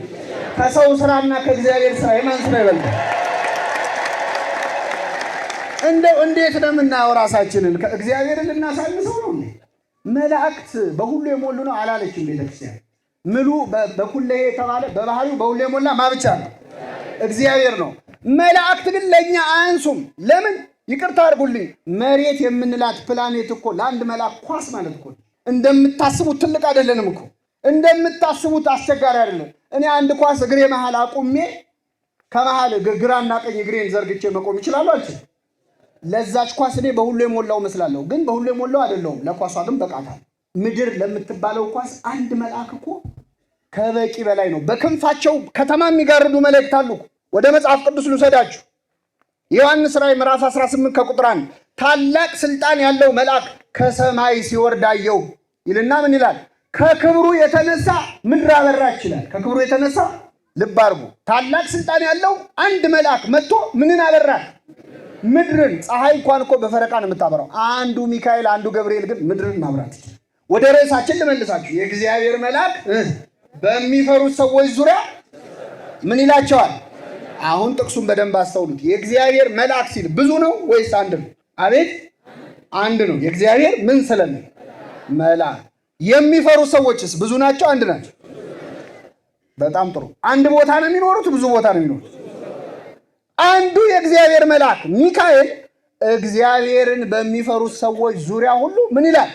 [SPEAKER 1] ከሰው ስራና ከእግዚአብሔር ስራ የማን ስራ ይበልጣል? እንደው እንዴት ነው የምናየው ራሳችንን? ከእግዚአብሔር ልናሳንሰው ነው? መላእክት በሁሉ የሞሉ ነው አላለችም ቤተክርስቲያን። ምሉ በኩለ የተባለ በባህሪው በሁሉ የሞላ ማብቻ ነው እግዚአብሔር ነው። መላእክት ግን ለኛ አያንሱም። ለምን? ይቅርታ አድርጉልኝ፣ መሬት የምንላት ፕላኔት እኮ ለአንድ መልአክ ኳስ ማለት እኮ እንደምታስቡት ትልቅ አይደለንም እኮ። እንደምታስቡት አስቸጋሪ አይደለም። እኔ አንድ ኳስ እግሬ መሃል አቁሜ ከመሃል ግራና ቀኝ እግሬን ዘርግቼ መቆም ይችላል አልችልም? ለዛች ኳስ እኔ በሁሉ የሞላው መስላለሁ፣ ግን በሁሉ የሞላው አይደለሁም። ለኳሷ ግን በቃታል። ምድር ለምትባለው ኳስ አንድ መልአክ እኮ ከበቂ በላይ ነው። በክንፋቸው ከተማ የሚጋርዱ መላእክት አሉ። ወደ መጽሐፍ ቅዱስ ልውሰዳችሁ። ዮሐንስ ራዕይ ምዕራፍ 18 ከቁጥር 1 ታላቅ ስልጣን ያለው መልአክ ከሰማይ ሲወርድ አየሁ ይልና ምን ይላል? ከክብሩ የተነሳ ምድር አበራች ይላል። ከክብሩ የተነሳ ልብ አድርጉ። ታላቅ ስልጣን ያለው አንድ መልአክ መጥቶ ምንን አበራት? ምድርን። ፀሐይ እንኳን እኮ በፈረቃ ነው የምታበራው። አንዱ ሚካኤል አንዱ ገብርኤል ግን ምድርን ማብራት ይችላል። ወደ ርዕሳችን ልመልሳችሁ። የእግዚአብሔር መልአክ በሚፈሩት ሰዎች ዙሪያ ምን ይላቸዋል? አሁን ጥቅሱን በደንብ አስተውሉት። የእግዚአብሔር መልአክ ሲል ብዙ ነው ወይስ አንድ ነው? አቤት አንድ ነው። የእግዚአብሔር ምን ስለነ መልአክ። የሚፈሩ ሰዎችስ ብዙ ናቸው አንድ ናቸው? በጣም ጥሩ። አንድ ቦታ ነው የሚኖሩት ብዙ ቦታ ነው የሚኖሩት? አንዱ የእግዚአብሔር መልአክ ሚካኤል እግዚአብሔርን በሚፈሩት ሰዎች ዙሪያ ሁሉ ምን ይላል?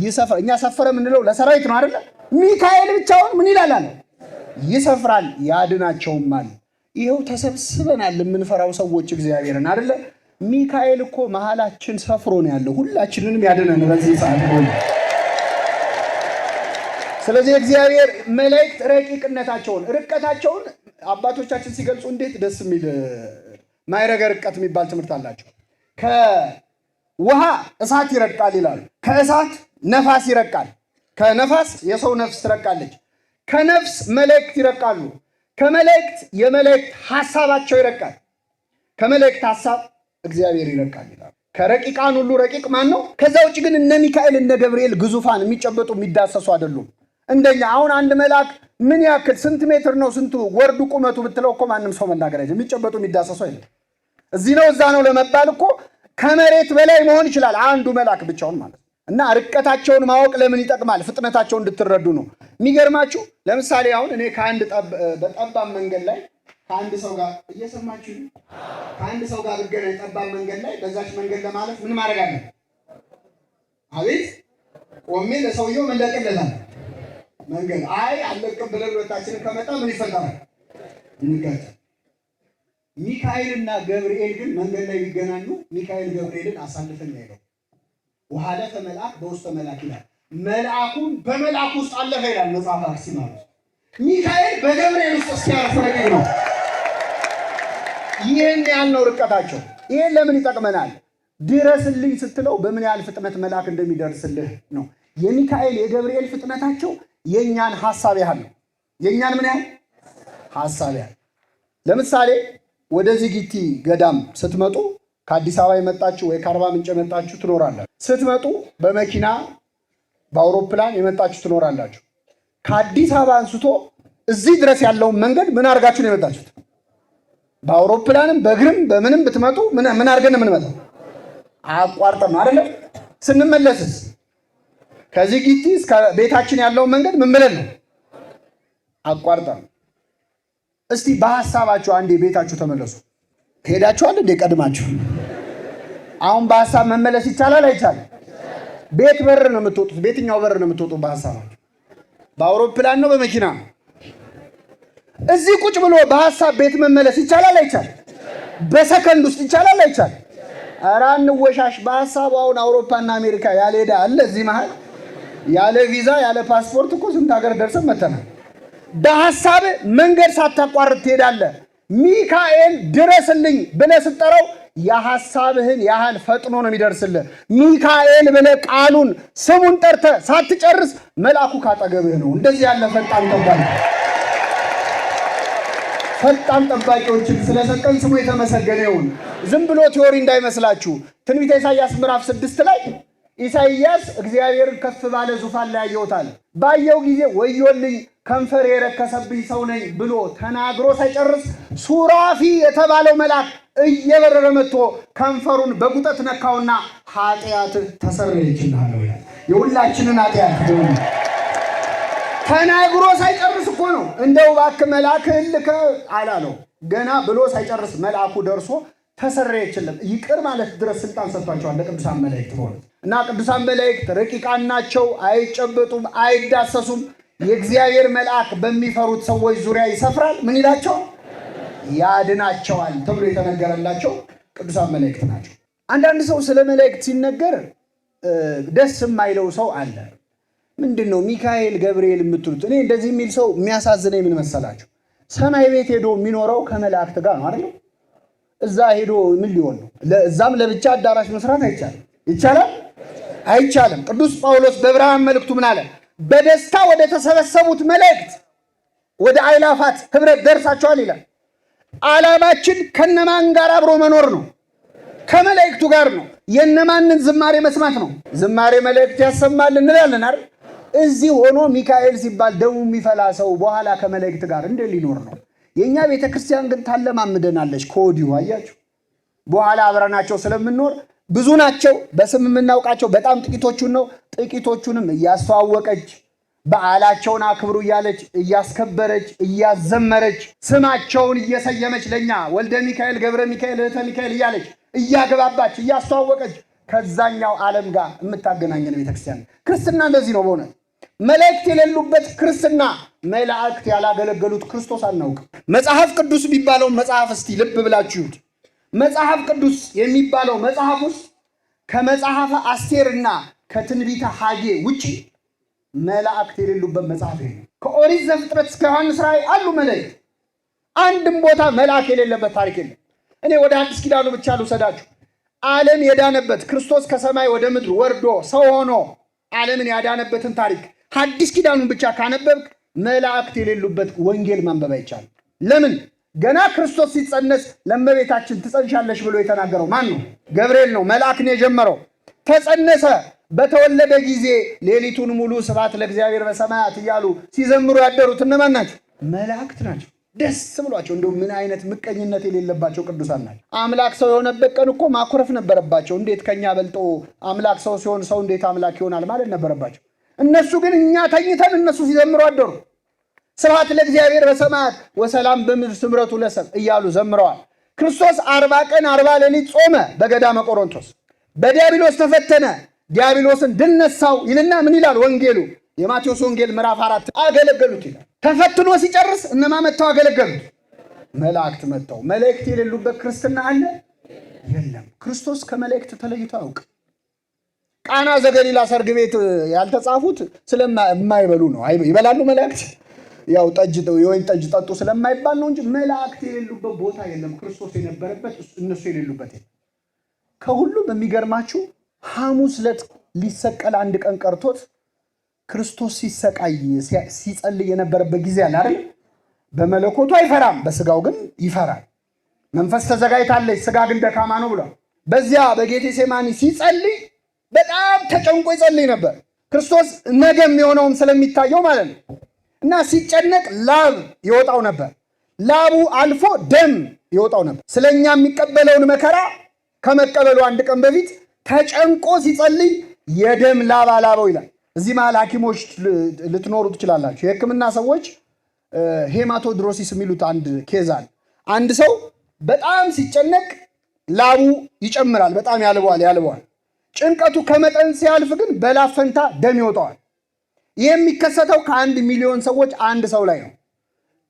[SPEAKER 1] ይሰፍራል። እኛ ሰፈረ የምንለው ለሰራዊት ነው አይደለ? ሚካኤል ብቻውን ምን ይላል አለ? ይሰፍራል ያድናቸውማል። ይኸው ተሰብስበናል የምንፈራው ሰዎች እግዚአብሔርን አይደለ? ሚካኤል እኮ መሃላችን ሰፍሮ ነው ያለው፣ ሁላችንንም ያድነን በዚህ ሰዓት ነው። ስለዚህ እግዚአብሔር መላእክት ረቂቅነታቸውን ርቀታቸውን አባቶቻችን ሲገልጹ እንዴት ደስ የሚል ማይረገ ርቀት የሚባል ትምህርት አላቸው። ከውሃ እሳት ይረቃል ይላሉ። ከእሳት ነፋስ ይረቃል። ከነፋስ የሰው ነፍስ ትረቃለች። ከነፍስ መላእክት ይረቃሉ። ከመላእክት የመላእክት ሐሳባቸው ይረቃል። ከመላእክት ሐሳብ እግዚአብሔር ይረቃል ይላሉ። ከረቂቃን ሁሉ ረቂቅ ማን ነው? ከዛ ውጭ ግን እነ ሚካኤል እነ ገብርኤል ግዙፋን የሚጨበጡ የሚዳሰሱ አይደሉም። እንደኛ አሁን አንድ መልአክ ምን ያክል ስንት ሜትር ነው ስንቱ ወርዱ ቁመቱ ብትለው እኮ ማንም ሰው መናገር አይችልም። የሚጨበጡ የሚዳሰሱ አይደለም። እዚህ ነው እዛ ነው ለመባል እኮ ከመሬት በላይ መሆን ይችላል አንዱ መልአክ ብቻውን ማለት ነው። እና ርቀታቸውን ማወቅ ለምን ይጠቅማል? ፍጥነታቸውን እንድትረዱ ነው። የሚገርማችሁ ለምሳሌ አሁን እኔ ከአንድ በጠባብ መንገድ ላይ ከአንድ ሰው ጋር እየሰማችሁ ከአንድ ሰው ጋር ብገናኝ ጠባብ መንገድ ላይ በዛች መንገድ ለማለፍ ምን ማድረግ አለ? አቤት ቆሜ ለሰውየው መለቅለታል መንገድ አይ አለቅም ብለን ሁለታችንን ከመጣ ምን ይፈጠራል? እንጋጭ። ሚካኤልና ገብርኤል ግን መንገድ ላይ ቢገናኙ ሚካኤል ገብርኤልን አሳልፈን ያለው ወሐለፈ መልአክ በውስተ መልአክ ይላል። መልአኩን በመልአኩ ውስጥ አለፈ ይላል መጽሐፍ አርሲማኖስ። ሚካኤል በገብርኤል ውስጥ እስኪያርፍ ነው። ይህን ያህል ነው ርቀታቸው። ይህን ለምን ይጠቅመናል? ድረስልኝ ስትለው በምን ያህል ፍጥነት መልአክ እንደሚደርስልህ ነው። የሚካኤል የገብርኤል ፍጥነታቸው የኛን ሐሳብ ያህል ነው። የኛን ምን ያህል ሐሳብ ያህል። ለምሳሌ ወደዚህ ጊቲ ገዳም ስትመጡ ከአዲስ አበባ የመጣችሁ ወይ ከአርባ ምንጭ የመጣችሁ ትኖራላችሁ። ስትመጡ በመኪና በአውሮፕላን የመጣችሁ ትኖራላችሁ። ከአዲስ አበባ አንስቶ እዚህ ድረስ ያለውን መንገድ ምን አድርጋችሁ ነው የመጣችሁት? በአውሮፕላንም በእግርም በምንም ብትመጡ ምን አድርገን የምንመጣው? አቋርጠን ነው አይደለም? ስንመለስስ ከዚህ ጊቲ እስከ ቤታችን ያለውን መንገድ ምን ብለን ነው? አቋርጠን። እስቲ በሐሳባችሁ አንዴ ቤታችሁ ተመለሱ። ሄዳችኋል እንዴ ቀድማችሁ? አሁን በሐሳብ መመለስ ይቻላል አይቻልም? ቤት በር ነው የምትወጡት። በየትኛው በር ነው የምትወጡት በሐሳባችሁ? በአውሮፕላን ነው በመኪና ነው? እዚህ ቁጭ ብሎ በሐሳብ ቤት መመለስ ይቻላል አይቻልም? በሰከንድ ውስጥ ይቻላል አይቻልም? ኧረ አንወሻሽ። በሐሳቡ አሁን አውሮፓና አሜሪካ ያልሄደ አለ እዚህ መሃል? ያለ ቪዛ ያለ ፓስፖርት እኮ ስንት ሀገር ደርሰን መተናል። በሐሳብ መንገድ ሳታቋርጥ ትሄዳለህ። ሚካኤል ድረስልኝ ብለህ ስትጠራው የሐሳብህን ያህል ፈጥኖ ነው የሚደርስልህ። ሚካኤል ብለህ ቃሉን ስሙን ጠርተህ ሳትጨርስ መልአኩ ካጠገብህ ነው። እንደዚህ ያለ ፈጣን ጠባቂዎችን ስለሰጠን ስሙ የተመሰገነ ይሁን። ዝም ብሎ ቲዮሪ እንዳይመስላችሁ። ትንቢተ ኢሳይያስ ምዕራፍ 6 ላይ ኢሳይያስ እግዚአብሔርን ከፍ ባለ ዙፋን ላይ ያየውታል። ባየው ጊዜ ወዮልኝ ከንፈር የረከሰብኝ ሰው ነኝ ብሎ ተናግሮ ሳይጨርስ ሱራፊ የተባለው መልአክ እየበረረ መጥቶ ከንፈሩን በጉጠት ነካውና ኃጢአትህ ተሰረየችልህ። የሁላችንን ኃጢአት ተናግሮ ሳይጨርስ እኮ ነው። እንደው እባክህ መልአክህን ልከህ አላለው። ገና ብሎ ሳይጨርስ መልአኩ ደርሶ ተሰረየችልህ። ይቅር ማለት ድረስ ስልጣን ሰጥቷቸዋል ለቅዱሳን መላእክት ሆነ እና ቅዱሳን መላእክት ረቂቃን ናቸው፣ አይጨበጡም፣ አይዳሰሱም። የእግዚአብሔር መልአክ በሚፈሩት ሰዎች ዙሪያ ይሰፍራል። ምን ይላቸው? ያድናቸዋል ተብሎ የተነገረላቸው ቅዱሳን መላእክት ናቸው። አንዳንድ ሰው ስለ መላእክት ሲነገር ደስ የማይለው ሰው አለ። ምንድነው ሚካኤል ገብርኤል የምትሉት? እኔ እንደዚህ የሚል ሰው የሚያሳዝነኝ ምን መሰላችሁ? ሰማይ ቤት ሄዶ የሚኖረው ከመላእክት ጋር ነው አይደል? እዛ ሄዶ ምን ሊሆን ነው? እዛም ለብቻ አዳራሽ መስራት አይቻልም። ይቻላል? አይቻልም። ቅዱስ ጳውሎስ በዕብራውያን መልእክቱ ምን አለ? በደስታ ወደ ተሰበሰቡት መላእክት ወደ አእላፋት ህብረት ደርሳቸዋል ይላል። ዓላማችን ከነማን ጋር አብሮ መኖር ነው? ከመላእክቱ ጋር ነው። የነማንን ዝማሬ መስማት ነው? ዝማሬ መላእክት ያሰማል እንላለን አይደል? እዚህ ሆኖ ሚካኤል ሲባል ደሙ የሚፈላ ሰው በኋላ ከመላእክት ጋር እንዴት ሊኖር ነው? የኛ ቤተክርስቲያን ግን ታለማምደናለች ከወዲሁ። አያችሁ፣ በኋላ አብረናቸው ስለምንኖር ብዙ ናቸው። በስም የምናውቃቸው በጣም ጥቂቶቹን ነው። ጥቂቶቹንም እያስተዋወቀች በዓላቸውን አክብሩ እያለች እያስከበረች እያዘመረች ስማቸውን እየሰየመች ለኛ ወልደ ሚካኤል ገብረ ሚካኤል እህተ ሚካኤል እያለች እያገባባች እያስተዋወቀች ከዛኛው ዓለም ጋር የምታገናኘን ቤተክርስቲያን። ክርስትና እንደዚህ ነው። በእውነት መላእክት የሌሉበት ክርስትና፣ መላእክት ያላገለገሉት ክርስቶስ አናውቅም። መጽሐፍ ቅዱስ የሚባለው መጽሐፍ እስቲ ልብ ብላችሁት። መጽሐፍ ቅዱስ የሚባለው መጽሐፍ ውስጥ ከመጽሐፈ አስቴርና ከትንቢተ ሐጌ ውጪ መላእክት የሌሉበት መጽሐፍ ነው። ከኦሪት ዘፍጥረት እስከ ዮሐንስ ራእይ አሉ መላእክት። አንድም ቦታ መልአክ የሌለበት ታሪክ የለም። እኔ ወደ አዲስ ኪዳኑ ብቻ ልውሰዳችሁ። ዓለም የዳነበት ክርስቶስ ከሰማይ ወደ ምድር ወርዶ ሰው ሆኖ ዓለምን ያዳነበትን ታሪክ አዲስ ኪዳኑን ብቻ ካነበብክ መላእክት የሌሉበት ወንጌል ማንበብ አይቻልም። ለምን? ገና ክርስቶስ ሲጸነስ ለእመቤታችን ትጸንሻለሽ ብሎ የተናገረው ማን ነው? ገብርኤል ነው። መልአክ ነው የጀመረው። ተጸነሰ። በተወለደ ጊዜ ሌሊቱን ሙሉ ስብሐት ለእግዚአብሔር በሰማያት እያሉ ሲዘምሩ ያደሩት እነማን ናቸው? መላእክት ናቸው። ደስ ብሏቸው እንደው ምን አይነት ምቀኝነት የሌለባቸው ቅዱሳን ናቸው። አምላክ ሰው የሆነበት ቀን እኮ ማኩረፍ ነበረባቸው። እንዴት ከኛ በልጦ አምላክ ሰው ሲሆን ሰው እንዴት አምላክ ይሆናል ማለት ነበረባቸው። እነሱ ግን እኛ ተኝተን እነሱ ሲዘምሩ አደሩ። ስብሐት ለእግዚአብሔር በሰማያት ወሰላም በምድር ስምረቱ ለሰብእ እያሉ ዘምረዋል። ክርስቶስ 40 ቀን 40 ሌሊት ጾመ በገዳመ ቆሮንቶስ። በዲያብሎስ ተፈተነ፣ ዲያብሎስን ድል ነሳው ይልና ምን ይላል ወንጌሉ? የማቴዎስ ወንጌል ምዕራፍ 4 አገለገሉት ይላል። ተፈትኖ ሲጨርስ እነማ መጥተው አገለገሉት? መላእክት መጥተው። መላእክት የሌሉበት ክርስትና አለ? የለም። ክርስቶስ ከመላእክት ተለይቶ አያውቅ። ቃና ዘገሊላ ሰርግ ቤት ያልተጻፉት ስለማይበሉ ነው። ይበላሉ መላእክት፣ ያው ጠጅ የወይን ጠጅ ጠጡ ስለማይባል ነው እንጂ መላእክት የሌሉበት ቦታ የለም። ክርስቶስ የነበረበት እነሱ የሌሉበት የለም። ከሁሉም የሚገርማችሁ ሐሙስ ዕለት ሊሰቀል አንድ ቀን ቀርቶት ክርስቶስ ሲሰቃይ ሲጸልይ የነበረበት ጊዜ አለ አይደል? በመለኮቱ አይፈራም፣ በስጋው ግን ይፈራል። መንፈስ ተዘጋጅታለች፣ ስጋ ግን ደካማ ነው ብሏል። በዚያ በጌቴሴማኒ ሲጸልይ በጣም ተጨንቆ ይጸልይ ነበር። ክርስቶስ ነገ የሚሆነውም ስለሚታየው ማለት ነው። እና ሲጨነቅ ላብ ይወጣው ነበር። ላቡ አልፎ ደም ይወጣው ነበር። ስለኛ የሚቀበለውን መከራ ከመቀበሉ አንድ ቀን በፊት ተጨንቆ ሲጸልይ የደም ላብ አላበው ይላል። እዚህ መሃል ሐኪሞች ልትኖሩ ትችላላችሁ። የሕክምና ሰዎች ሄማቶድሮሲስ የሚሉት አንድ ኬዝ አለ። አንድ ሰው በጣም ሲጨነቅ ላቡ ይጨምራል፣ በጣም ያልበዋል። ጭንቀቱ ከመጠን ሲያልፍ ግን በላብ ፈንታ ደም ይወጣዋል። ይህ የሚከሰተው ከ1 ሚሊዮን ሰዎች አንድ ሰው ላይ ነው።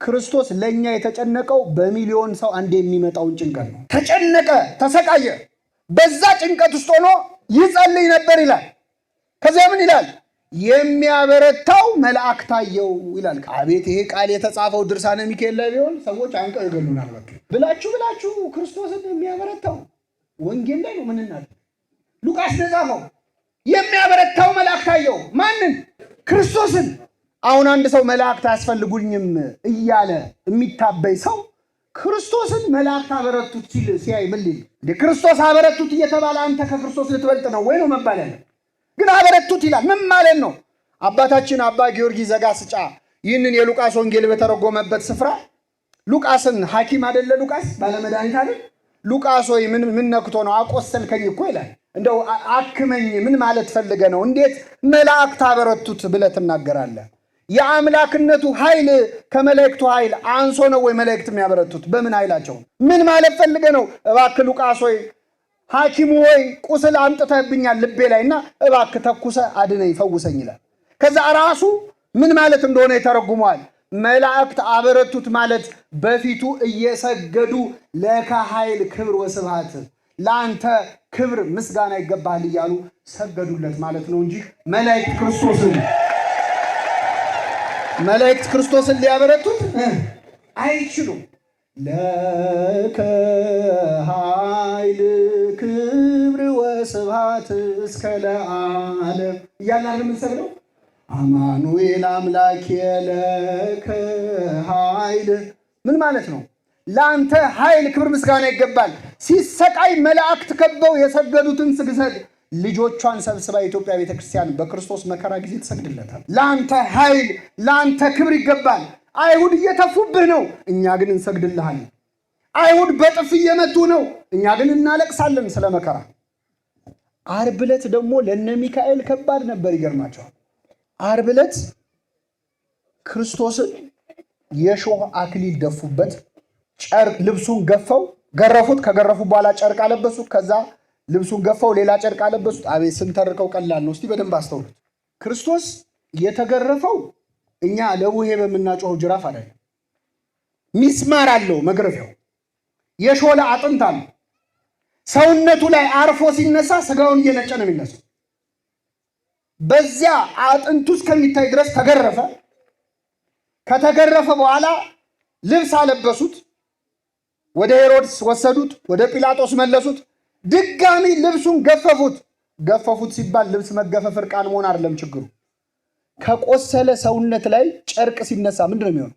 [SPEAKER 1] ክርስቶስ ለእኛ የተጨነቀው በሚሊዮን ሰው አንድ የሚመጣውን ጭንቀት ነው። ተጨነቀ፣ ተሰቃየ። በዛ ጭንቀት ውስጥ ሆኖ ይጸልይ ነበር ይላል። ከዚያ ምን ይላል? የሚያበረታው መልአክ ታየው ይላል። አቤት ይሄ ቃል የተጻፈው ድርሳነ ሚካኤል ላይ ቢሆን ሰዎች አንቀው ይገሉናል። ብላችሁ ክርስቶስን የሚያበረታው ወንጌል ላይ ነው። ምንናል ሉቃስ ተጻፈው የሚያበረታው መልአክ ታየው። ማንን? ክርስቶስን። አሁን አንድ ሰው መላእክት አያስፈልጉኝም እያለ የሚታበይ ሰው ክርስቶስን መላእክት አበረቱት ሲል ሲያይ ምን ሊል እንደ ክርስቶስ አበረቱት እየተባለ አንተ ከክርስቶስ ልትበልጥ ነው ወይ ነው መባል ያለ። ግን አበረቱት ይላል። ምን ማለት ነው? አባታችን አባ ጊዮርጊስ ዘጋስጫ ይህንን የሉቃስ ወንጌል በተረጎመበት ስፍራ ሉቃስን ሐኪም አይደለ? ሉቃስ ባለመድኃኒት አይደል? ሉቃስ ሆይ ምን ነክቶ ነው አቆሰልከኝ እኮ ይላል። እንደው አክመኝ ምን ማለት ፈልገ ነው? እንዴት መላእክት አበረቱት ብለህ ትናገራለህ? የአምላክነቱ ኃይል ከመላእክቱ ኃይል አንሶ ነው ወይ መላእክት የሚያበረቱት? በምን ኃይላቸው? ምን ማለት ፈልገ ነው? እባክህ ሉቃስ ሆይ ሐኪሙ ሆይ ቁስል አምጥተህብኛል ልቤ ላይና እባክህ ተኩሰ አድነኝ ፈውሰኝ ይላል። ከዛ ራሱ ምን ማለት እንደሆነ ይተረጉመዋል። መላእክት አበረቱት ማለት በፊቱ እየሰገዱ ለከ ኃይል ክብር ወስብሐት ለአንተ ክብር ምስጋና ይገባል እያሉ ሰገዱለት ማለት ነው እንጂ መላእክት ክርስቶስን ሊያበረቱት አይችሉም። ለከ ኃይል ክብር ወስብሐት እስከ ለዓለም እያልን የምንሰግደው አማኑኤል አምላክ ለከ ኃይል ምን ማለት ነው? ለአንተ ኃይል ክብር ምስጋና ይገባል። ሲሰቃይ መላእክት ከበው የሰገዱትን ስግሰት ልጆቿን ሰብስባ የኢትዮጵያ ቤተክርስቲያን በክርስቶስ መከራ ጊዜ ትሰግድለታል። ለአንተ ኃይል ለአንተ ክብር ይገባል። አይሁድ እየተፉብህ ነው፣ እኛ ግን እንሰግድልሃለን። አይሁድ በጥፍ እየመቱ ነው፣ እኛ ግን እናለቅሳለን ስለ መከራ። ዓርብ ዕለት ደግሞ ለነ ሚካኤል ከባድ ነበር። ይገርማቸዋል። ዓርብ ዕለት ክርስቶስን የሾህ አክሊል ደፉበት፣ ጨርቅ ልብሱን ገፈው ገረፉት። ከገረፉ በኋላ ጨርቅ አለበሱት። ከዛ ልብሱን ገፈው ሌላ ጨርቅ አለበሱት። አቤት ስንተርከው ቀላል ነው። እስቲ በደንብ አስተውሉት። ክርስቶስ የተገረፈው እኛ ለቡሄ በምናጮኸው ጅራፍ አይደለም። ሚስማር አለው መግረፊያው፣ የሾለ አጥንት አለው። ሰውነቱ ላይ አርፎ ሲነሳ ስጋውን እየነጨ ነው የሚነሳው። በዚያ አጥንቱ እስከሚታይ ድረስ ተገረፈ። ከተገረፈ በኋላ ልብስ አለበሱት። ወደ ሄሮድስ ወሰዱት፣ ወደ ጲላጦስ መለሱት። ድጋሚ ልብሱን ገፈፉት ሲባል ልብስ መገፈፍ እርቃን መሆን አይደለም ችግሩ። ከቆሰለ ሰውነት ላይ ጨርቅ ሲነሳ ምንድን ነው የሚሆነው?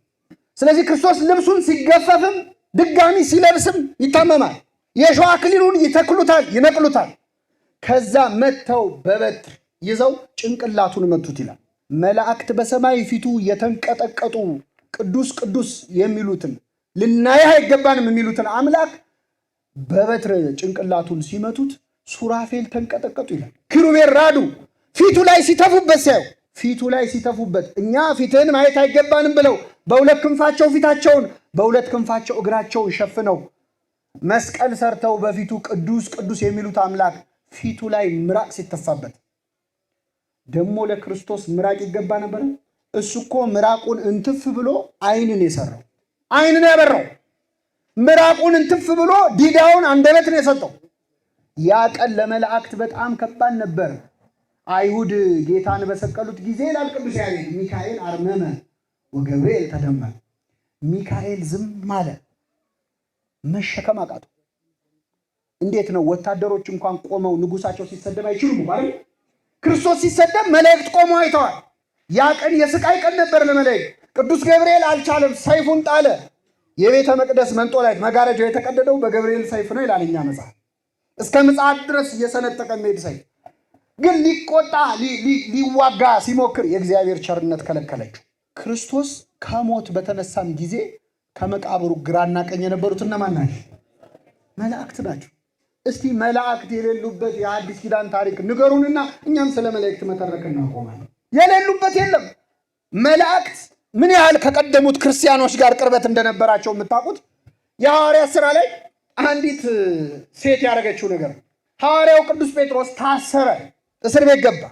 [SPEAKER 1] ስለዚህ ክርስቶስ ልብሱን ሲገፈፍም ድጋሚ ሲለብስም ይታመማል። የሾህ አክሊሉን ይተክሉታል፣ ይነቅሉታል። ከዛ መተው በበትር ይዘው ጭንቅላቱን መቱት ይላል። መላእክት በሰማይ ፊቱ የተንቀጠቀጡ ቅዱስ ቅዱስ የሚሉትን ልናየው አይገባንም የሚሉትን አምላክ በበትር ጭንቅላቱን ሲመቱት ሱራፌል ተንቀጠቀጡ ይላል። ኪሩቤል ራዱ። ፊቱ ላይ ሲተፉበት ሲያዩ ፊቱ ላይ ሲተፉበት እኛ ፊትህን ማየት አይገባንም ብለው በሁለት ክንፋቸው ፊታቸውን በሁለት ክንፋቸው እግራቸውን ሸፍነው መስቀል ሰርተው በፊቱ ቅዱስ ቅዱስ የሚሉት አምላክ ፊቱ ላይ ምራቅ ሲተፋበት ደግሞ ለክርስቶስ ምራቅ ይገባ ነበር? እሱ እኮ ምራቁን እንትፍ ብሎ ዓይንን የሰራው ዓይንን ያበራው ምራቁን እንትፍ ብሎ ዲዳውን አንደበትን የሰጠው። ያ ቀን ለመላእክት በጣም ከባድ ነበር። አይሁድ ጌታን በሰቀሉት ጊዜ ይላል ቅዱስ ያሬድ ሚካኤል አርመመ ወገብርኤል ተደመመ። ሚካኤል ዝም አለ፣ መሸከም አቃተው። እንዴት ነው? ወታደሮች እንኳን ቆመው ንጉሳቸው ሲሰደብ አይችሉም አይደል? ክርስቶስ ሲሰደብ መላእክት ቆመው አይተዋል። ያ ቀን የስቃይ ቀን ነበር ለመላእክት። ቅዱስ ገብርኤል አልቻለም፣ ሰይፉን ጣለ። የቤተ መቅደስ መንጦላይት መጋረጃው የተቀደደው በገብርኤል ሰይፍ ነው ይላል እኛ መጽሐፍ። እስከ ምጽአት ድረስ እየሰነጠቀ የሚሄድ ሰይፍ ግን ሊቆጣ ሊዋጋ ሲሞክር የእግዚአብሔር ቸርነት ከለከለችው። ክርስቶስ ከሞት በተነሳም ጊዜ ከመቃብሩ ግራና ቀኝ የነበሩት እነማን ናቸው? መላእክት ናቸው። እስቲ መላእክት የሌሉበት የአዲስ ኪዳን ታሪክ ንገሩንና እኛም ስለ መላእክት መተረክ እናቆማለን። የሌሉበት የለም። መላእክት ምን ያህል ከቀደሙት ክርስቲያኖች ጋር ቅርበት እንደነበራቸው የምታውቁት የሐዋርያት ሥራ ላይ አንዲት ሴት ያደረገችው ነገር። ሐዋርያው ቅዱስ ጴጥሮስ ታሰረ፣ እስር ቤት ገባ።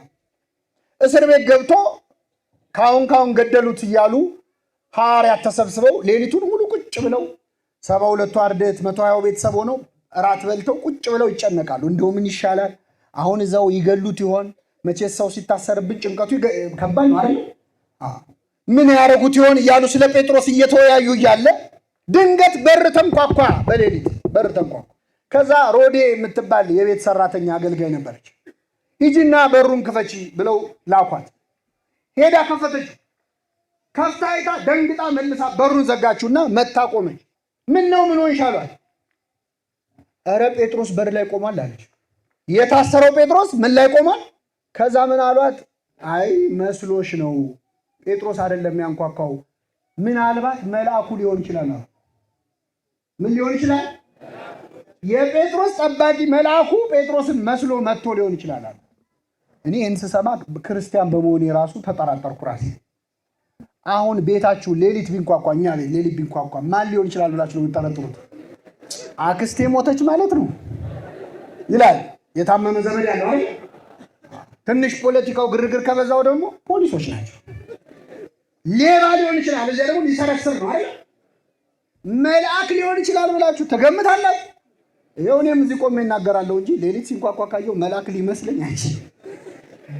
[SPEAKER 1] እስር ቤት ገብቶ ካሁን ገደሉት እያሉ ሐዋርያት ተሰብስበው ሌሊቱን ሙሉ ቁጭ ብለው 72 አርድእት 120 ቤተሰብ ሆነው እራት በልተው ቁጭ ብለው ይጨነቃሉ። እንደው ምን ይሻላል? አሁን እዛው ይገሉት ይሆን? መቼስ ሰው ሲታሰርብን ጭንቀቱ ከባድ ነው አይደል? ምን ያደርጉት ይሆን እያሉ ስለ ጴጥሮስ እየተወያዩ እያለ ድንገት በር ተንኳኳ። በሌሊት በር ተንኳኳ። ከዛ ሮዴ የምትባል የቤት ሰራተኛ አገልጋይ ነበረች። ሂጂና በሩን ክፈቺ ብለው ላኳት። ሄዳ ከፈተች። ከፍታ አይታ ደንግጣ መልሳ በሩን ዘጋችውና መታ ቆመች። ምን ነው ምን ሆንሽ አሏት። ኧረ ጴጥሮስ በር ላይ ቆሟል አለች። የታሰረው ጴጥሮስ ምን ላይ ቆሟል? ከዛ ምን አሏት? አይ መስሎሽ ነው፣ ጴጥሮስ አይደለም ያንኳኳው፣ ምናልባት መልአኩ ሊሆን ይችላል። ምን ሊሆን ይችላል? የጴጥሮስ ጠባቂ መልአኩ ጴጥሮስን መስሎ መጥቶ ሊሆን ይችላል። እኔ ይህን ስሰማ ክርስቲያን በመሆኔ ራሱ ተጠራጠርኩ ራሴ። አሁን ቤታችሁ ሌሊት ቢንኳኳ፣ እኛ ቤት ሌሊት ቢንኳኳ ማን ሊሆን ይችላል ብላችሁ ነው የምትጠረጥሩት? አክስቴ ሞተች ማለት ነው ይላል የታመመ ዘመድ ያለው አይደል? ትንሽ ፖለቲካው ግርግር ከበዛው ደግሞ ፖሊሶች ናቸው። ሌባ ሊሆን ይችላል፣ እዚያ ደግሞ ሊሰረስር ነው አይደል? መልአክ ሊሆን ይችላል ብላችሁ ተገምታላችሁ? ይኸው እኔም እዚህ ቆሜ እናገራለሁ እንጂ ሌሊት ሲንኳኳ ካየው መልአክ ሊመስለኝ አይችልም።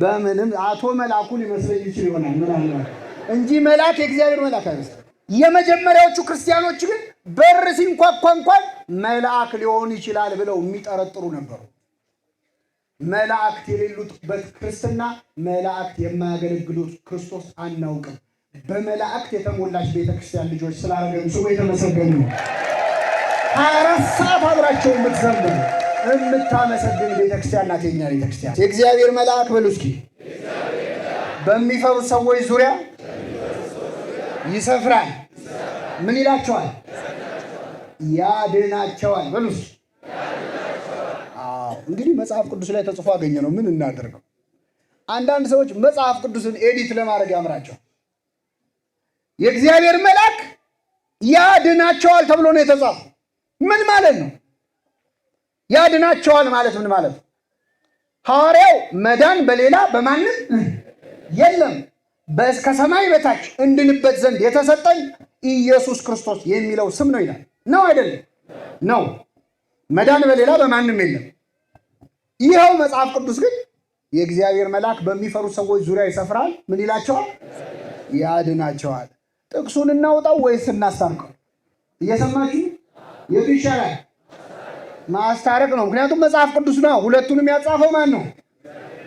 [SPEAKER 1] በምንም አቶ መልአኩ ሊመስለኝ ይችል ይሆናል ምናልባት እንጂ መልአክ የእግዚአብሔር መልአክ አይመስልም። የመጀመሪያዎቹ ክርስቲያኖች ግን በር ሲንኳኳ እንኳን መልአክ ሊሆን ይችላል ብለው የሚጠረጥሩ ነበሩ። መላእክት የሌሉበት ክርስትና፣ መላእክት የማያገለግሉት ክርስቶስ አናውቅም። በመላእክት የተሞላች ቤተክርስቲያን ልጆች ስላደረገን ስሙ የተመሰገኑ ነው። 24 ሰዓት አብራቸው የምትዘምር የምታመሰግን ቤተክርስቲያን ናት የኛ ቤተክርስቲያን። የእግዚአብሔር መልአክ በሉ እስኪ በሚፈሩ ሰዎች ዙሪያ ይሰፍራል። ምን ይላቸዋል? ያድናቸዋል። በሉ እስኪ እንግዲህ መጽሐፍ ቅዱስ ላይ ተጽፎ አገኘ ነው። ምን እናደርገው? አንዳንድ ሰዎች መጽሐፍ ቅዱስን ኤዲት ለማድረግ ያምራቸዋል። የእግዚአብሔር መልአክ ያድናቸዋል ተብሎ ነው የተጻፈው። ምን ማለት ነው? ያድናቸዋል ማለት ምን ማለት ነው? ሐዋርያው መዳን በሌላ በማንም የለም ከሰማይ በታች እንድንበት ዘንድ የተሰጠኝ ኢየሱስ ክርስቶስ የሚለው ስም ነው ይላል። ነው አይደለም? ነው። መዳን በሌላ በማንም የለም። ይኸው መጽሐፍ ቅዱስ ግን የእግዚአብሔር መልአክ በሚፈሩ ሰዎች ዙሪያ ይሰፍራል። ምን ይላቸዋል? ያድናቸዋል። ጥቅሱን እናውጣው ወይስ እናስታርቀው? እየሰማችሁ የቱ ይሻላል? ማስታረቅ ነው። ምክንያቱም መጽሐፍ ቅዱስ ነው። ሁለቱንም ያጻፈው ማን ነው?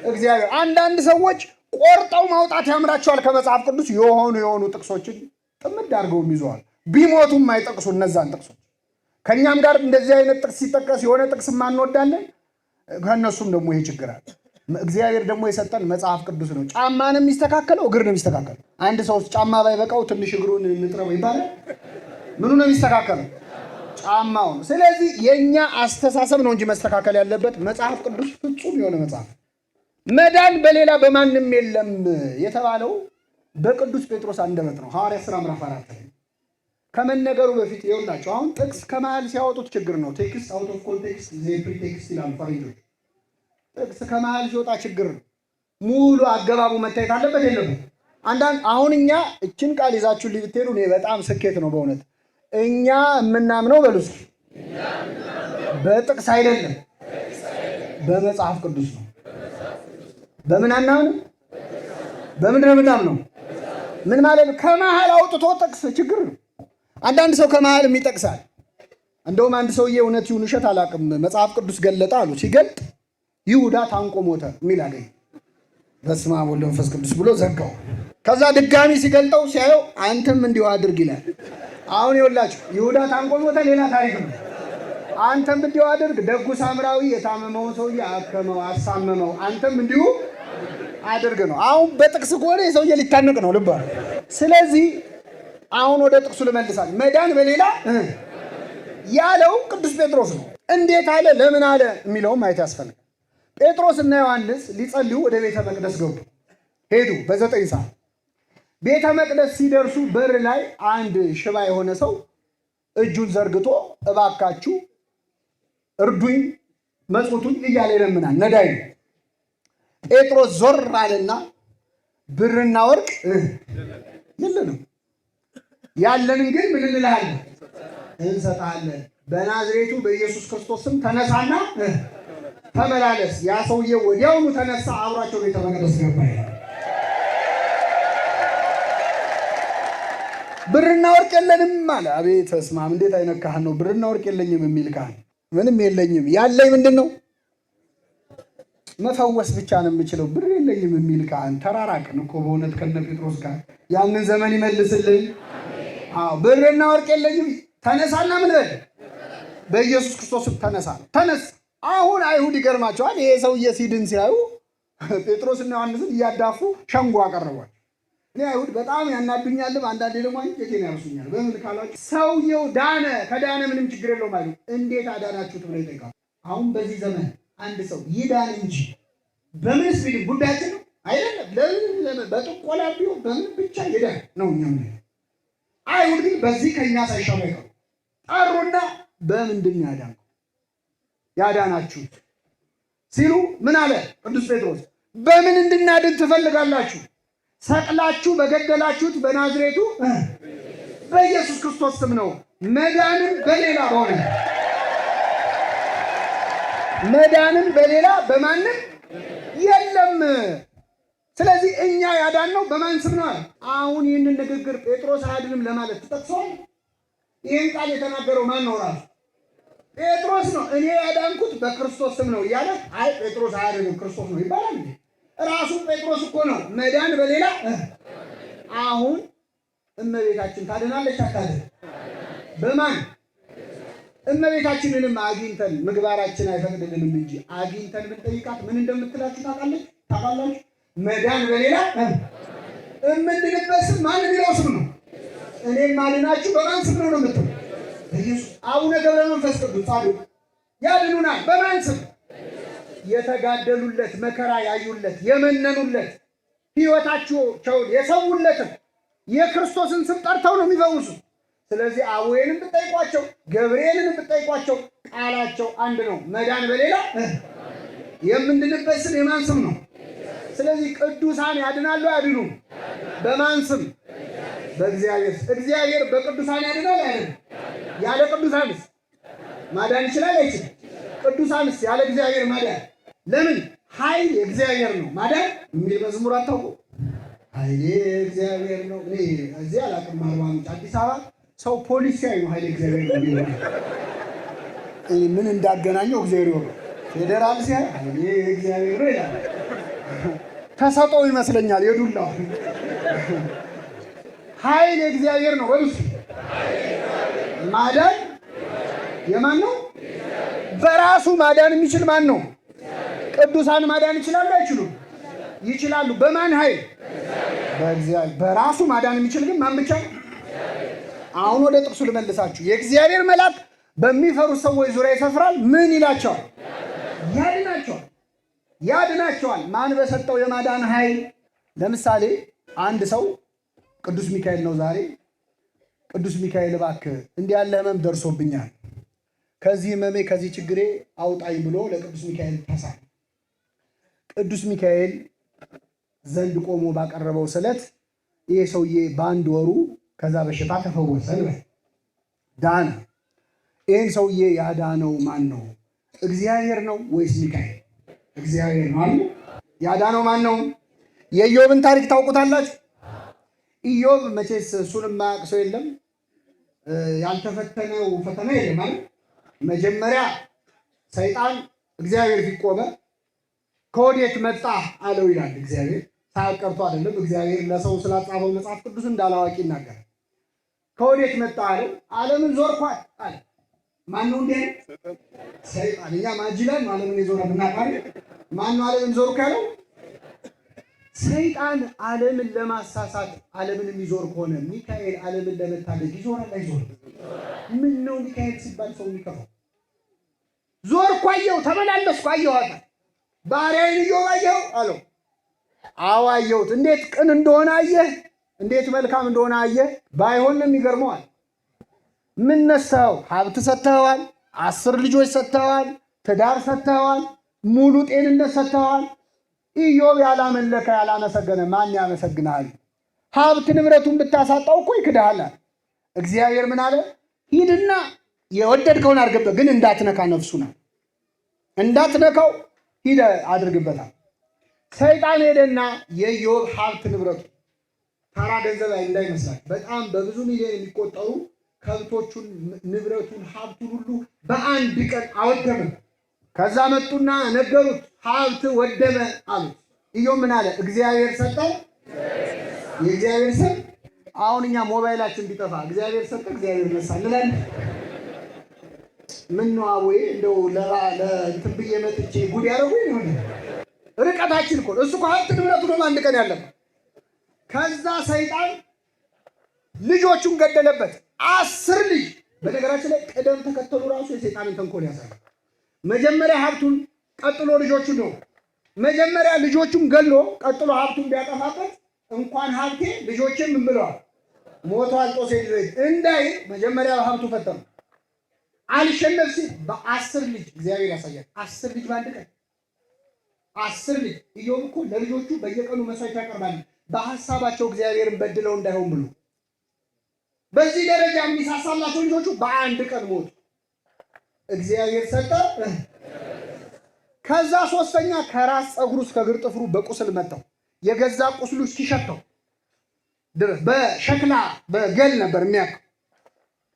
[SPEAKER 1] እግዚአብሔር። አንዳንድ ሰዎች ቆርጠው ማውጣት ያምራቸዋል ከመጽሐፍ ቅዱስ የሆኑ ጥቅሶችን ጥምድ አድርገው ይዘዋል። ቢሞቱም አይጠቅሱ እነዛን ጥቅሶች። ከእኛም ጋር እንደዚህ አይነት ጥቅስ ሲጠቀስ የሆነ ጥቅስ ማንወዳለን፣ ከእነሱም ደግሞ ይሄ ችግር አለ። እግዚአብሔር ደግሞ የሰጠን መጽሐፍ ቅዱስ ነው። ጫማን የሚስተካከለው እግር ነው የሚስተካከለው። አንድ ሰው ጫማ ባይበቃው ትንሽ እግሩን እንጥረው ይባላል። ምኑ ነው የሚስተካከለው? ጫማው ነው። ስለዚህ የኛ አስተሳሰብ ነው እንጂ መስተካከል ያለበት መጽሐፍ ቅዱስ ፍጹም የሆነ መጽሐፍ። መዳን በሌላ በማንም የለም የተባለው በቅዱስ ጴጥሮስ አንደበት ነው። ሐዋርያት ሥራ ምዕራፍ 4 ከመነገሩ በፊት ይኸውላችሁ፣ አሁን ጥቅስ ከመሃል ሲያወጡት ችግር ነው። ቴክስት አውት ኦፍ ኮንቴክስት ፕሪቴክስት ይላሉ ፈረንጆች። ጥቅስ ከመሃል ሲወጣ ችግር ነው። ሙሉ አገባቡ መታየት አለበት የለበት? አንዳንድ አሁን እኛ እችን ቃል ይዛችሁ ልትሄዱ እኔ በጣም ስኬት ነው በእውነት። እኛ የምናምነው በሉ እስኪ በጥቅስ አይደለም በመጽሐፍ ቅዱስ ነው። በምን አናምንም? በምን ነው የምናምነው? ምን ማለት ከመሃል አውጥቶ ጥቅስ ችግር ነው። አንዳንድ ሰው ከመሃልም ይጠቅሳል። እንደውም አንድ ሰውዬ እውነት ይሁን ውሸት አላውቅም መጽሐፍ ቅዱስ ገለጠ አሉ። ሲገልጥ ይሁዳ ታንቆ ሞተ የሚል አገኘ። በስመ አብ ወወልድ ወመንፈስ ቅዱስ ብሎ ዘጋው። ከዛ ድጋሚ ሲገልጠው ሲያየው አንተም እንዲሁ አድርግ ይላል። አሁን ይኸውላችሁ ይሁዳ ታንቆ ሞተ ሌላ ታሪክ ነው። አንተም እንዲሁ አድርግ፣ ደጉ ሳምራዊ የታመመውን ሰውዬ አከመው አሳመመው፣ አንተም እንዲሁ አድርግ ነው። አሁን በጥቅስ ከሆነ የሰውዬ ሊታነቅ ነው ልባ። ስለዚህ አሁን ወደ ጥቅሱ ልመልሳል። መዳን በሌላ ያለው ቅዱስ ጴጥሮስ ነው። እንዴት አለ ለምን አለ የሚለውም ማየት ያስፈልጋል። ጴጥሮስ እና ዮሐንስ ሊጸልዩ ወደ ቤተ መቅደስ ገቡ። ሄዱ በ9 ሰዓት። ቤተ መቅደስ ሲደርሱ በር ላይ አንድ ሽባ የሆነ ሰው እጁን ዘርግቶ እባካችሁ እርዱኝ መጽውቱኝ እያለ ይለምናል። ነዳይ ነው። ጴጥሮስ ዞር አለና ብርና ወርቅ የለንም፣ ያለንን ግን ምን እንልሃለን? እንሰጣለን። በናዝሬቱ በኢየሱስ ክርስቶስ ስም ተነሳና ተመላለስ። ያ ሰውዬ ወዲያውኑ ተነሳ፣ አብሯቸው ቤተ መቅደስ ገባ። ብርና ወርቅ የለንም አለ። አቤት እስማም እንዴት አይነት ካህን ነው! ብርና ወርቅ የለኝም የሚል ካህን። ምንም የለኝም፣ ያለኝ ምንድን ነው? መፈወስ ብቻ ነው የምችለው፣ ብር የለኝም የሚል ካህን። ተራራቅን እኮ በእውነት ከነ ጴጥሮስ ጋር። ያንን ዘመን ይመልስልን። አዎ ብርና ወርቅ የለኝም። ተነሳና ምን በል? በኢየሱስ ክርስቶስ ተነሳ። ተነስ። አሁን አይሁድ ይገርማቸዋል። ይሄ ሰውዬ ሲድን ሲያዩ ጴጥሮስና ዮሐንስን እያዳፉ ሸንጎ አቀረቧል። እኔ አይሁድ በጣም ያናዱኛልም፣ አንዳንዴ ደግሞ አንጀቴን ያርሱኛል። በምን ካላችሁ ሰውየው ዳነ፣ ከዳነ ምንም ችግር የለውም አይሉ። እንዴት አዳናችሁት ብለው ይጠይቃሉ። አሁን በዚህ ዘመን አንድ ሰው ይዳን እንጂ በምን ስቢል ጉዳያችን ነው አይደለም። ለምን በጥቆላ ቢሆን በምን ብቻ ይዳን ነው እኛ ምን። አይሁድ ግን በዚህ ከኛ ሳይሻሉ አይቀሩ ጠሩና በምንድን ያዳናችሁት ሲሉ ምን አለ ቅዱስ ጴጥሮስ? በምን እንድናድን ትፈልጋላችሁ? ሰቅላችሁ በገደላችሁት በናዝሬቱ በኢየሱስ ክርስቶስ ስም ነው። መዳንም በሌላ ሆነ። መዳንም በሌላ በማንም የለም። ስለዚህ እኛ ያዳነው በማን ስም ነው? አሁን ይህንን ንግግር ጴጥሮስ አያድንም ለማለት ተጠቅሷል። ይህን ቃል የተናገረው ማን ነው? ራሱ ጴጥሮስ ነው። እኔ ያዳንኩት በክርስቶስ ስም ነው እያለ አይ ጴጥሮስ አያድንም ክርስቶስ ነው ይባላል። ራሱ ጴጥሮስ እኮ ነው መዳን በሌላ። አሁን እመቤታችን ታድናለች አታድን? በማን? እመቤታችንንም አግኝተን ምግባራችን አይፈቅድልንም እንጂ አግኝተን ብንጠይቃት ምን እንደምትላችሁ ታውቃላችሁ? መዳን በሌላ እምንድንበት ስም ማን የሚለው ስም ነው። እኔም ማድናችሁ በማን ስም ነው የምትሉ? በኢየሱስ። አቡነ ገብረ መንፈስ ቅዱስ ጻድቁ ያድኑናል በማን ስም? የተጋደሉለት፣ መከራ ያዩለት፣ የመነኑለት፣ ሕይወታቸውን የሰውለትን የክርስቶስን ስም ጠርተው ነው የሚፈውሱ። ስለዚህ አቡዬንም ብትጠይቋቸው ገብርኤልን ብትጠይቋቸው ቃላቸው አንድ ነው። መዳን በሌላ የምንድንበት ስም የማን ስም ነው? ስለዚህ ቅዱሳን ያድናሉ አያድኑም? በማን ስም? በእግዚአብሔር። እግዚአብሔር በቅዱሳን ያድናል አይደል? ያለ ቅዱሳንስ ማዳን ይችላል አይችልም? ቅዱሳንስ ያለ እግዚአብሔር ማዳን ለምን? ኃይል የእግዚአብሔር ነው። ማዳን የሚል መዝሙር አታውቁ? ኃይል እግዚአብሔር ነው። እኔ እዚህ አላውቅም። አርባ ምንጭ አዲስ አበባ ሰው ፖሊስ ሲያይ ነው ኃይል እግዚአብሔር ነው የሚለው። ምን እንዳገናኘው እግዚአብሔር ነው። ፌዴራል ሲያይ ኃይል እግዚአብሔር ነው ይላል። ተሰጠው ይመስለኛል የዱላው። ኃይል የእግዚአብሔር ነው። ወሉስ ማዳን የማን ነው? በራሱ ማዳን የሚችል ማን ነው? ቅዱሳን ማዳን ይችላሉ አይችሉም? ይችላሉ። በማን ኃይል? በእግዚአብሔር። በራሱ ማዳን የሚችል ግን ማን ብቻ ነው? አሁን ወደ ጥቅሱ ልመልሳችሁ። የእግዚአብሔር መልአክ በሚፈሩ ሰዎች ዙሪያ ይሰፍራል። ምን ይላቸዋል? ያድናቸዋል። ያድናቸዋል። ማን በሰጠው የማዳን ኃይል? ለምሳሌ አንድ ሰው ቅዱስ ሚካኤል ነው ዛሬ። ቅዱስ ሚካኤል እባክህ እንዲህ ያለ ህመም ደርሶብኛል፣ ከዚህ ህመሜ ከዚህ ችግሬ አውጣኝ ብሎ ለቅዱስ ሚካኤል ተሳለ። ቅዱስ ሚካኤል ዘንድ ቆሞ ባቀረበው ስለት ይሄ ሰውዬ በአንድ ወሩ ከዛ በሽታ ተፈወሰ፣ ዳነ። ይህን ሰውዬ ያዳነው ማን ነው? እግዚአብሔር ነው ወይስ ሚካኤል? እግዚአብሔር ነው አለ። ያዳነው ማን ነው? የኢዮብን ታሪክ ታውቁታላችሁ። ኢዮብ መቼስ እሱን የማያውቅ ሰው የለም። ያልተፈተነው ፈተና የለም ማለት። መጀመሪያ ሰይጣን እግዚአብሔር ፊት ቆመ። ከወዴት መጣ አለው ይላል። እግዚአብሔር ሳያቀርቶ አይደለም። እግዚአብሔር ለሰው ስላጻፈው መጽሐፍ ቅዱስ እንዳላዋቂ ይናገራል። ከወዴት መጣ አለው። ዓለምን ዞርኳት አለ። ማን ነው እንዴ? ሰይጣን። እኛ ማጅላን ዓለምን የዞረ ምናቃል። ማን ነው ዓለምን ዞርኩ ያለው? ሰይጣን። ዓለምን ለማሳሳት ዓለምን የሚዞር ከሆነ ሚካኤል ዓለምን ለመታደግ ይዞራል አይዞርም? ምን ነው ሚካኤል ሲባል ሰው የሚከፋው? ዞርኩ፣ አየሁ፣ ተመላለስኩ፣ አየኋት። ባሪያዬን ኢዮብ አየኸው አለው። አዎ አየሁት። እንዴት ቅን እንደሆነ አየህ? እንዴት መልካም እንደሆነ አየህ? ባይሆንም ይገርመዋል። ምን ነሳው? ሀብት ሰጥተዋል፣ 10 ልጆች ሰጥተዋል፣ ትዳር ሰጥተዋል፣ ሙሉ ጤንነት ሰጥተዋል። ኢዮብ ያላመለከ ያላመሰገነ ማን ያመሰግናል? ሀብት ንብረቱን ብታሳጣው እኮ ይክድሃል። እግዚአብሔር ምን አለ? ሂድና የወደድከውን አድርግበት፣ ግን እንዳትነካ ነፍሱና እንዳትነካው ሂደ አድርግበታል። ሰይጣን ሄደና የኢዮብ ሀብት ንብረቱ ተራ ገንዘብ እንዳይመስላል በጣም በብዙ ሚሊዮን የሚቆጠሩ ከብቶቹን፣ ንብረቱን፣ ሀብቱን ሁሉ በአንድ ቀን አወደመ። ከዛ መጡና ነገሩት፣ ሀብት ወደመ አሉት። ኢዮብ ምን አለ? እግዚአብሔር ሰጠ፣ የእግዚአብሔር ስም። አሁን እኛ ሞባይላችን ቢጠፋ እግዚአብሔር ሰጠ እግዚአብሔር ነሳ እንላለን። ምን ነው አቦዬ እንደው ለእንትን ብዬ መጥቼ ጉድ ያደረጉኝ ይሆን? ርቀታችን እኮ እሱ ሀብት ንብረቱ ደግሞ አንድ ቀን ያለበት። ከዛ ሰይጣን ልጆቹን ገደለበት፣ 10 ልጅ። በነገራችን ላይ ቅደም ተከተሉ ራሱ የሰይጣንን ተንኮል ያሳያል። መጀመሪያ ሀብቱን፣ ቀጥሎ ልጆቹን ነው። መጀመሪያ ልጆቹን ገሎ ቀጥሎ ሀብቱን ቢያጠፋበት እንኳን ሀብቴ ልጆቼም ምን ብለዋል? ሞቷል። ጦሴ እንዳይ መጀመሪያ ሀብቱ ፈተኑ። አልሸነፍ ሲል በ10 ልጅ እግዚአብሔር ያሳያል። 10 ልጅ በአንድ ቀን 10 ልጅ። ኢዮብ እኮ ለልጆቹ በየቀኑ መስዋዕት ያቀርባል፣ በሐሳባቸው እግዚአብሔርን በድለው እንዳይሆን ብሎ። በዚህ ደረጃ የሚሳሳላቸው ልጆቹ በአንድ ቀን ሞቱ። እግዚአብሔር ሰጠ። ከዛ ሶስተኛ ከራስ ፀጉሩ እስከ እግር ጥፍሩ በቁስል መታው። የገዛ ቁስሉ እስኪሸተው ድረስ በሸክላ በገል ነበር የሚያውቀው።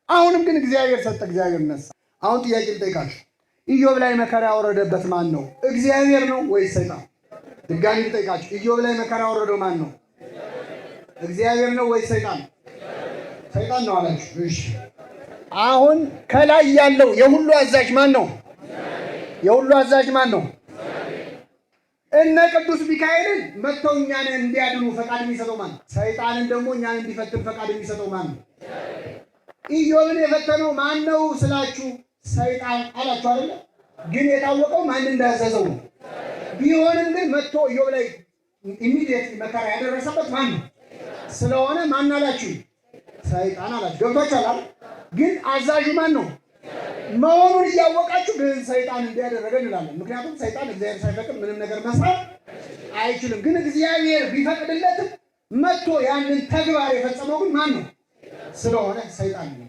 [SPEAKER 1] አሁንም ግን እግዚአብሔር ሰጠ፣ እግዚአብሔር ነሳ። አሁን ጥያቄ ልጠይቃችሁ፣ ኢዮብ ላይ መከራ ያወረደበት ማን ነው? እግዚአብሔር ነው ወይስ ሰይጣን? ድጋሚ ልጠይቃችሁ፣ ኢዮብ ላይ መከራ ያወረደው ማን ነው? እግዚአብሔር ነው ወይስ ሰይጣን? ሰይጣን ነው አላችሁ። እሺ፣ አሁን ከላይ ያለው የሁሉ አዛዥ ማን ነው? የሁሉ አዛዥ ማን ነው? እነ ቅዱስ ሚካኤልን መጥተው እኛን እንዲያድኑ ፈቃድ የሚሰጠው ማን ነው? ሰይጣንን ደግሞ እኛን እንዲፈትን ፈቃድ የሚሰጠው ማን ነው? ኢዮብን የፈተነው ማን ነው ስላችሁ ሰይጣን አላችሁ አይደለ? ግን የታወቀው ማን እንዳዘዘው ነው። ቢሆንም ግን መጥቶ ኢዮብ ላይ ኢሚዲየት መከራ ያደረሰበት ማን ነው ስለሆነ ማን አላችሁ? ሰይጣን አላችሁ። ገብቷችኋል? ግን አዛዡ ማን ነው መሆኑን እያወቃችሁ ግን ሰይጣን እንዲያደረገ እንላለን። ምክንያቱም ሰይጣን እግዚአብሔር ሳይፈቅድ ምንም ነገር መስራት አይችልም። ግን እግዚአብሔር ቢፈቅድለትም መጥቶ ያንን ተግባር የፈጸመው ግን ማን ነው ስለሆነ ሰይጣን ነው።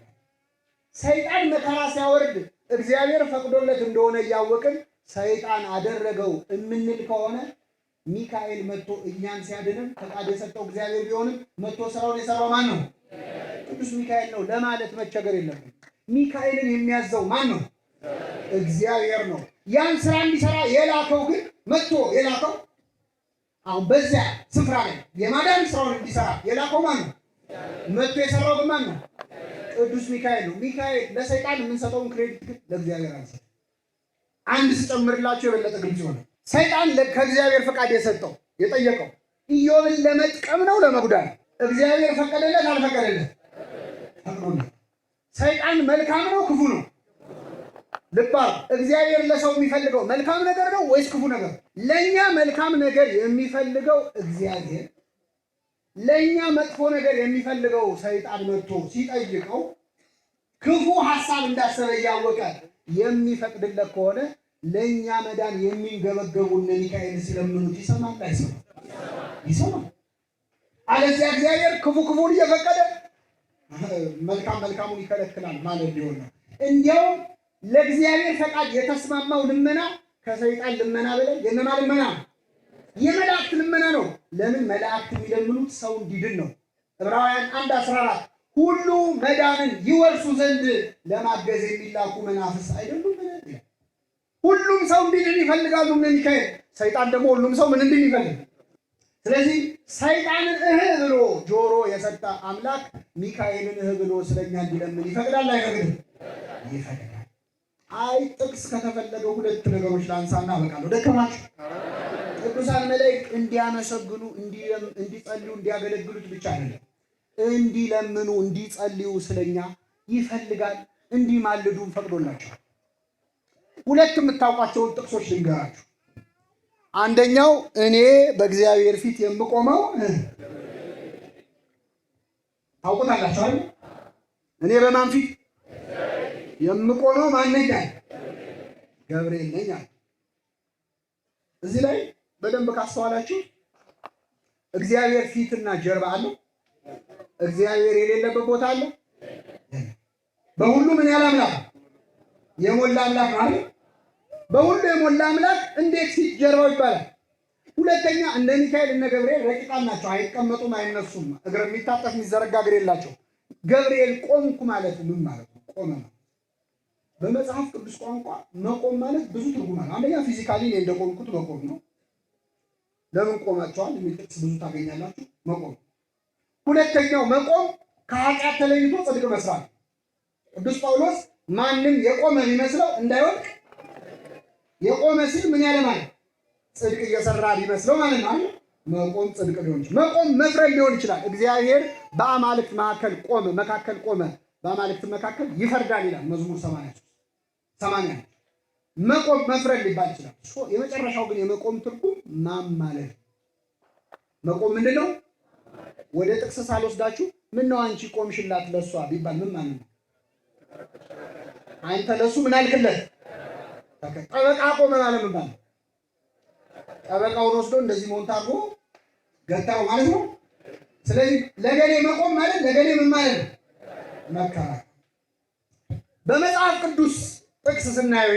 [SPEAKER 1] ሰይጣን መከራ ሲያወርድ እግዚአብሔር ፈቅዶለት እንደሆነ እያወቅን ሰይጣን አደረገው የምንል ከሆነ ሚካኤል መጥቶ እኛን ሲያድንም ፈቃድ የሰጠው እግዚአብሔር ቢሆንም መጥቶ ስራውን የሰራው ማን ነው? ቅዱስ ሚካኤል ነው ለማለት መቸገር የለብንም። ሚካኤልን የሚያዘው ማን ነው? እግዚአብሔር ነው። ያን ስራ እንዲሰራ የላከው ግን መጥቶ የላከው አሁን በዚያ ስፍራ ላይ የማዳን ስራውን እንዲሰራ የላከው ማን ነው? መጥቶ የሰራው ግን ማን ነው? ቅዱስ ሚካኤል ነው። ሚካኤል ለሰይጣን የምንሰጠውን ክሬዲት ግን ለእግዚአብሔር አንሰጥ። አንድ ስጨምርላችሁ የበለጠ ግልጽ ይሆናል። ሰይጣን ከእግዚአብሔር ፈቃድ የጠየቀው ኢዮብን ለመጥቀም ነው ለመጉዳት? እግዚአብሔር ፈቀደለት አልፈቀደለት? ፈቅዶለት። ሰይጣን መልካም ነው ክፉ ነው? ልባ እግዚአብሔር ለሰው የሚፈልገው መልካም ነገር ነው ወይስ ክፉ ነገር? ለኛ መልካም ነገር የሚፈልገው እግዚአብሔር፣ ለኛ መጥፎ ነገር የሚፈልገው ሰይጣን መጥቶ ሲጠይቀው ክፉ ሐሳብ እንዳሰበ እያወቀ የሚፈቅድለት ከሆነ ለኛ መዳን የሚንገበገቡ እነ ሚካኤል ሲለምኑት ይሰማል አይሰማም? ይሰማል። አለዚያ እግዚአብሔር ክፉ ክፉን እየፈቀደ መልካም መልካሙን ይከለክላል ማለት ሊሆን ነው። እንዲያውም ለእግዚአብሔር ፈቃድ የተስማማው ልመና ከሰይጣን ልመና በላይ የነማ ልመና? የመላእክት ልመና ነው። ለምን? መላእክት የሚለምኑት ሰው እንዲድን ነው። ዕብራውያን 1:14 ሁሉ መዳንን ይወርሱ ዘንድ ለማገዝ የሚላኩ መናፍስት አይደሉም? ሁሉም ሰው እንዲድን ይፈልጋሉ እነ ሚካኤል። ሰይጣን ደግሞ ሁሉም ሰው ምን እንዲል ይፈልግ? ስለዚህ ሰይጣንን ብሎ ጆሮ የሰጠ አምላክ ሚካኤልን ብሎ ስለኛ እንዲለምን ይፈቅዳል አይፈቅድም? ይፈቅዳል። አይ ጥቅስ ከተፈለገው ሁለት ነገሮች ላንሳና በቃለሁ። ደከማችሁ። ቅዱሳን መላእክት እንዲያመሰግኑ፣ እንዲጸልዩ፣ እንዲያገለግሉት ብቻ አይደለም፣ እንዲለምኑ፣ እንዲጸልዩ ስለኛ ይፈልጋል። እንዲማልዱም ፈቅዶላቸዋል። ሁለት የምታውቋቸውን ጥቅሶች ልንገራችሁ። አንደኛው እኔ በእግዚአብሔር ፊት የምቆመው ታውቁታላችሁ አይደል? እኔ በማን ፊት የምቆመው ማን ነኝ? ገብርኤል ነኝ። እዚህ ላይ በደንብ ካስተዋላችሁ እግዚአብሔር ፊትና ጀርባ አለው። እግዚአብሔር የሌለበት ቦታ አለ? በሁሉ ምን ያለ አምላክ? የሞላ አምላክ ማለት በሁሉ የሞላ አምላክ እንዴት ፊት ጀርባው ይባላል? ሁለተኛ እንደ ሚካኤል እነ ገብርኤል ረቂቃን ናቸው። አይቀመጡም፣ አይነሱም። እግር የሚታጠፍ የሚዘረጋ እግር የላቸው። ገብርኤል ቆምኩ ማለት ምን ማለት ነው? ቆመ ነው። በመጽሐፍ ቅዱስ ቋንቋ መቆም ማለት ብዙ ትርጉም አለው። አንደኛ ፊዚካሊ እኔ እንደቆምኩት መቆም ነው። ለምን ቆማቸዋል የሚል ጥቅስ ብዙ ታገኛላችሁ። መቆም። ሁለተኛው መቆም ከኃጢአት ተለይቶ ጽድቅ መስራት። ቅዱስ ጳውሎስ ማንም የቆመ ቢመስለው እንዳይወድቅ፣ የቆመ ሲል ምን ያለ ማለት ጽድቅ እየሰራ ቢመስለው ማለት ነው። መቆም ጽድቅ ሊሆን ይችላል። መቆም መፍረድ ሊሆን ይችላል። እግዚአብሔር በአማልክት መካከል ቆመ፣ በአማልክት መካከል ይፈርዳል ይላል መዝሙር 80። መቆም መፍረድ ሊባል ይችላል። የመጨረሻው ግን የመቆም ትርጉም ማማለል። መቆም ምንድን ነው? ወደ ጥቅስ ሳልወስዳችሁ ምን ነው አንቺ ቆምሽላት ለሷ ቢባል ምን ማለት ነው? አንተ ለሱ ምን አልክለት? ጠበቃ ቆመ ማለት ምን ማለት ነው? ጠበቃውን ወስዶ እንደዚህ ሞንታርጎ ገታው ማለት ነው። ስለዚህ ለገሌ መቆም ማለት ለገሌ ምን ማለት ነው? መከራከር። በመጽሐፍ ቅዱስ ጥቅስ ስናየው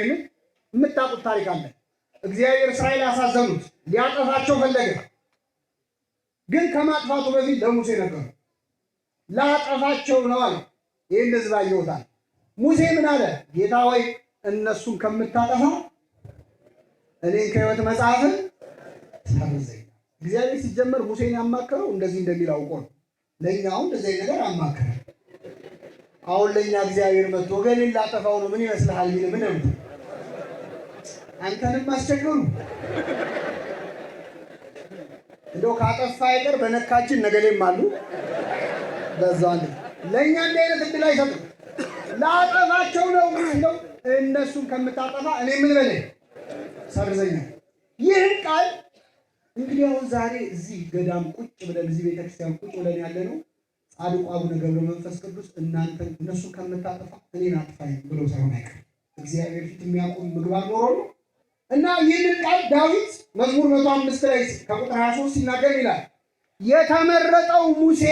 [SPEAKER 1] የምታውቁት ታሪክ አለ። እግዚአብሔር እስራኤል አሳዘኑት፣ ሊያጠፋቸው ፈለገ። ግን ከማጥፋቱ በፊት ለሙሴ ነገሩ። ላጠፋቸው ነው አለ። ይህን ሕዝብ አየሁታል። ሙሴ ምን አለ? ጌታ ሆይ እነሱን ከምታጠፋ እኔን ከሕይወት መጽሐፍን ሰርዘኝ። እግዚአብሔር ሲጀመር ሙሴን ያማከረው እንደዚህ እንደሚል አውቆ ነው። ለእኛው እንደዚህ ነገር አማከረ። አሁን ለእኛ እግዚአብሔር መጥቶ ወገኔን ላጠፋው ነው ምን ይመስልሃል? ይል ምን ነው አንተንም አስቸገሩ። እንደው ካጠፋ አይቀር በነካችን ነገሌም አሉ። በዛው ለእኛ እንደ አይነት እድል አይሰጥም። ላጠፋቸው ነው እንደው እነሱን ከምታጠፋ እኔ ምን በለኝ ሰርዘኛ። ይህን ቃል እንግዲህ አሁን ዛሬ እዚህ ገዳም ቁጭ ብለን እዚህ ቤተክርስቲያን ቁጭ ብለን ያለ ነው ጻድቁ አቡነ ገብረ መንፈስ ቅዱስ እነሱን ከምታጠፋ እኔን አጥፋኝ ብለው ሳይሆን አይቀርም። እግዚአብሔር ፊት የሚያቆም ምግባር ኖሮ ነው። እና ይህንን ቃል ዳዊት መዝሙር 105 ላይ ከቁጥር 23 ሲናገር ይላል የተመረጠው ሙሴ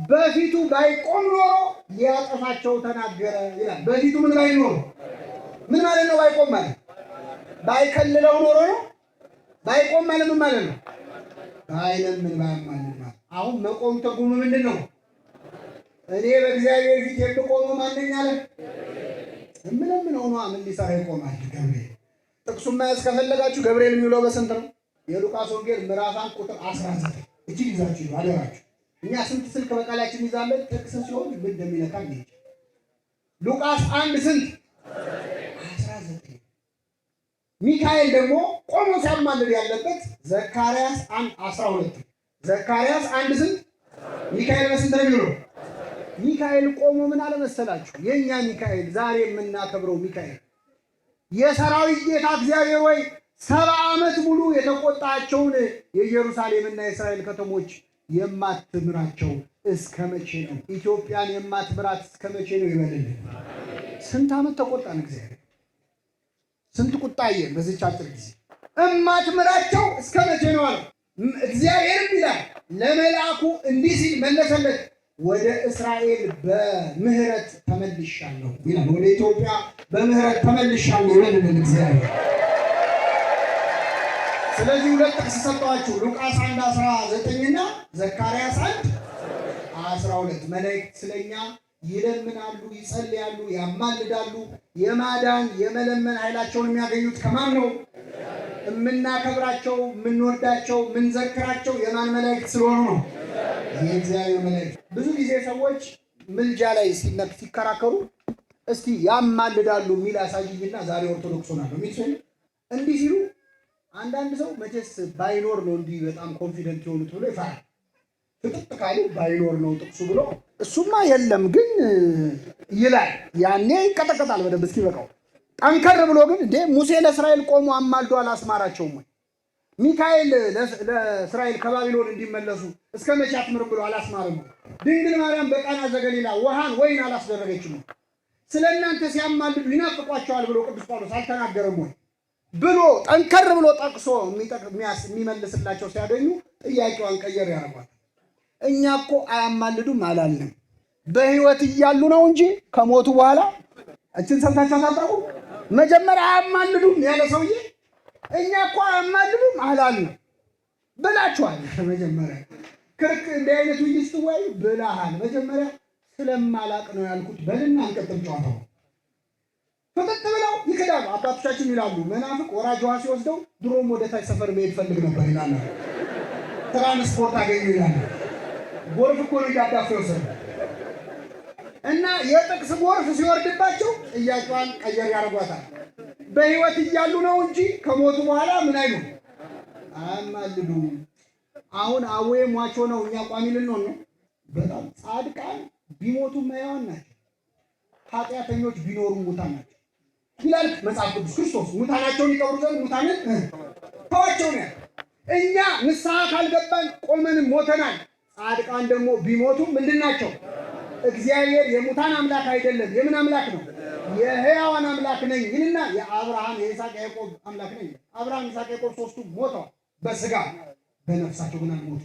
[SPEAKER 1] በፊቱ ባይቆም ኖሮ ሊያጠፋቸው ተናገረ ይላል። በፊቱ ምን ባይኖር ምን ማለት ነው? ባይቆም ማለት ባይከልለው ኖሮ ነው። ባይቆም ማለት ምን ማለት ነው? ባይለምን ባያማልድ ማለት። አሁን መቆም ትርጉሙ ምንድን ነው? እኔ በእግዚአብሔር ፊት የምቆመው ማንኛ አለ እምለምነው ነው። ምን ሊሰራ ይቆማል? ገብርኤል። ጥቅሱን መያዝ ከፈለጋችሁ ገብርኤል የሚውለው በስንት ነው? የሉቃስ ወንጌል ምዕራፍ 1 ቁጥር 19 እጅግ ይዛችሁ ነው አደራችሁ። እኛ ስንት ስልክ በቃላችን ይዛለን። ጥቅስ ሲሆን ምን እንደሚነካ ነው። ሉቃስ 1 ስንት 19 ሚካኤል ደግሞ ቆሞ ሲያማልድ ያለበት ዘካርያስ 1:12 ዘካርያስ 1:8 ሚካኤል በስንት ነው የሚለው? ሚካኤል ቆሞ ምን አለ መሰላችሁ? የኛ ሚካኤል ዛሬ የምናከብረው ሚካኤል የሰራዊት ጌታ እግዚአብሔር ወይ 70 ዓመት ሙሉ የተቆጣቸውን የኢየሩሳሌምና የእስራኤል ከተሞች የማትምራቸው እስከ መቼ ነው? ኢትዮጵያን የማትምራት እስከ መቼ ነው ይበልልን። ስንት ዓመት ተቆጣን እግዚአብሔር፣ ስንት ቁጣዬ በዚህች አጭር ጊዜ እማትምራቸው እስከ መቼ ነው አለ እግዚአብሔር። ይላል ለመልአኩ እንዲህ ሲል መለሰለት፣ ወደ እስራኤል በምህረት ተመልሻለሁ ይላል። ወደ ኢትዮጵያ በምህረት ተመልሻለሁ ይላል እግዚአብሔር። ስለዚህ ሁለት ጥቅስ ሰጠኋችሁ፣ ሉቃስ 1:19 እና ዘካርያስ 1:12 መላእክት ስለኛ ይለምናሉ፣ ይጸልያሉ፣ ያማልዳሉ። የማዳን የመለመን ኃይላቸውን የሚያገኙት ከማን ነው? የምናከብራቸው፣ የምንወዳቸው፣ የምንዘክራቸው የማን መላእክት ስለሆኑ ነው? የእግዚአብሔር መላእክት። ብዙ ጊዜ ሰዎች ምልጃ ላይ ሲከራከሩ እስቲ ያማልዳሉ የሚል አሳይኝና ዛሬ ኦርቶዶክስ ሆናለሁ የሚል ሰው እንዲህ ሲሉ፣ አንዳንድ ሰው መቼስ ባይኖር ነው እንዲህ በጣም ኮንፊደንት የሆኑት ብሎ ይፈራል። ፍጥጥ ካሉ ባይኖር ነው ጥቅሱ ብሎ እሱማ የለም ግን ይላል። ያኔ ይቀጠቀጣል በደንብ እስኪበቃው። ጠንከር ብሎ ግን እንዴ ሙሴ ለእስራኤል ቆሞ አማልዶ አላስማራቸውም ወይ? ሚካኤል ለእስራኤል ከባቢሎን እንዲመለሱ እስከ መቼ አትምርም ብሎ አላስማርም? ድንግል ማርያም በቃና ዘገሊላ ውሃን ወይን አላስደረገችም? ስለ እናንተ ሲያማልዱ ይናፍቋቸዋል ብሎ ቅዱስ ጳውሎስ አልተናገረም ወይ ብሎ ጠንከር ብሎ ጠቅሶ የሚመልስላቸው ሲያገኙ ጥያቄዋን ቀየር ያደርጓል። እኛ እኮ አያማልዱም አላልንም፣ በህይወት እያሉ ነው እንጂ ከሞቱ በኋላ እችን ሰምታችሁ ታጣቁ። መጀመሪያ አያማልዱም ያለ ሰውዬ እኛ እኮ አያማልዱም አላልንም ብላችኋል። መጀመሪያ ክርክ እንደ አይነቱ ይስተዋይ ብላሃል። መጀመሪያ ስለማላቅ ነው ያልኩት በልና አንቀጥል ጨዋታው። ፍጥጥ ብለው ይክዳሉ። አባቶቻችን ይላሉ መናፍቅ ወራጅ ውሃ ሲወስደው ድሮም ወደ ታች ሰፈር መሄድ ፈልግ ነበር ይላል። ትራንስፖርት አገኙ ይላል። ጎርፍ እኮ ነው ያዳፈው ወሰደ እና የጥቅስ ጎርፍ ሲወርድባቸው ጥያቄዋን ቀየር ያደርጓታል። በህይወት እያሉ ነው እንጂ ከሞቱ በኋላ ምን አይሉ አያማልዱ። አሁን አዌ ሟቾ ነው እኛ ቋሚ ልንሆን ነው። በጣም ጻድቃን ቢሞቱ ማያዋን ናቸው፣ ኃጢአተኞች ቢኖሩ ሙታን ናቸው ይላል መጽሐፍ ቅዱስ። ክርስቶስ ሙታናቸውን ይቀብሩ ዘንድ ሙታንን ተዋቸው ነው። እኛ ንስሐ ካልገባን ቆመንም ሞተናል። ጻድቃን ደግሞ ቢሞቱ ምንድናቸው? እግዚአብሔር የሙታን አምላክ አይደለም። የምን አምላክ ነው? የሕያዋን አምላክ ነኝ ይልና የአብርሃም የይስሐቅ ያዕቆብ አምላክ ነኝ። አብርሃም ይስሐቅ ያዕቆብ ሶስቱ ሞተዋል በስጋ በነፍሳቸው ግን አልሞቱ።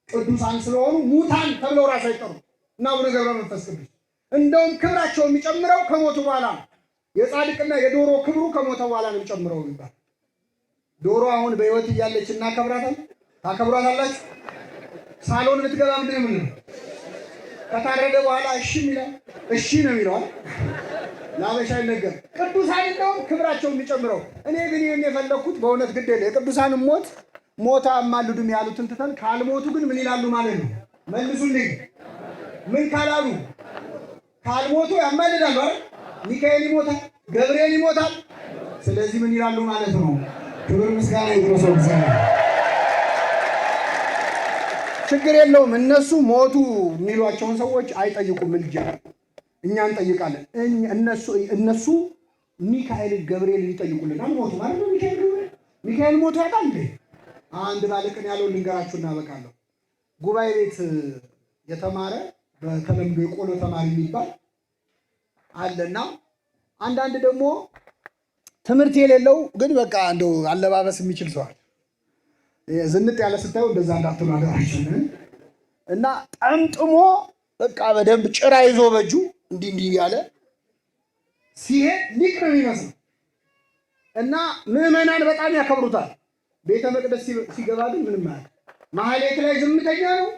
[SPEAKER 1] ቅዱሳን ስለሆኑ ሙታን ተብለው ራስ አይጠሩ እና አቡነ ገብረ መንፈስ ቅዱስ እንደውም ክብራቸው የሚጨምረው ከሞቱ በኋላ ነው። የጻድቅና የዶሮ ክብሩ ከሞተ በኋላ ነው የሚጨምረው ይባል። ዶሮ አሁን በህይወት እያለች እናከብራታለን። ታከብራታላችሁ? ሳሎን ብትገባ ምንድን ነው ከታረደ በኋላ እሺ ይላል። እሺ ነው የሚለው ላበሻ ነገር። ቅዱሳን እንደውም ክብራቸው የሚጨምረው። እኔ ግን ይሄን የፈለኩት በእውነት ግድ የለ የቅዱሳን ሞታ አማልዱም ያሉትን ትተን ካልሞቱ ግን ምን ይላሉ ማለት ነው? መልሱልኝ። ምን ካላሉ? ካልሞቱ ያማልዳሉ አይደል? ሚካኤል ይሞታል፣ ገብርኤል ይሞታል። ስለዚህ ምን ይላሉ ማለት ነው? ክብር ምስጋና ይድረሰው እግዚአብሔር። ችግር የለውም። እነሱ ሞቱ የሚሏቸውን ሰዎች አይጠይቁም። ልጅ እኛ እንጠይቃለን። እነሱ ሚካኤልን ገብርኤልን ይጠይቁልናል። ሞቱ ማለት ነው። ሚካኤል ሞቱ ያውቃል እንዴ? አንድ ባለቅን ያለውን ልንገራችሁና አበቃለሁ። ጉባኤ ቤት የተማረ በተለምዶ የቆሎ ተማሪ የሚባል አለና አንዳንድ ደግሞ ትምህርት የሌለው ግን በቃ እንደው አለባበስ የሚችል ሰዋል። ዝንጥ ያለ ስታዩ እንደዛ እንዳትሉ አደራችሁ። እና ጠምጥሞ በቃ በደንብ ጭራ ይዞ በእጁ እንዲህ ያለ ሲሄድ ሊቅ ነው የሚመስለው። እና ምዕመናን በጣም ያከብሩታል። ቤተ መቅደስ ሲገባ ግን ምንም ማለት ማህሌት ላይ ዝምተኛ ነው፣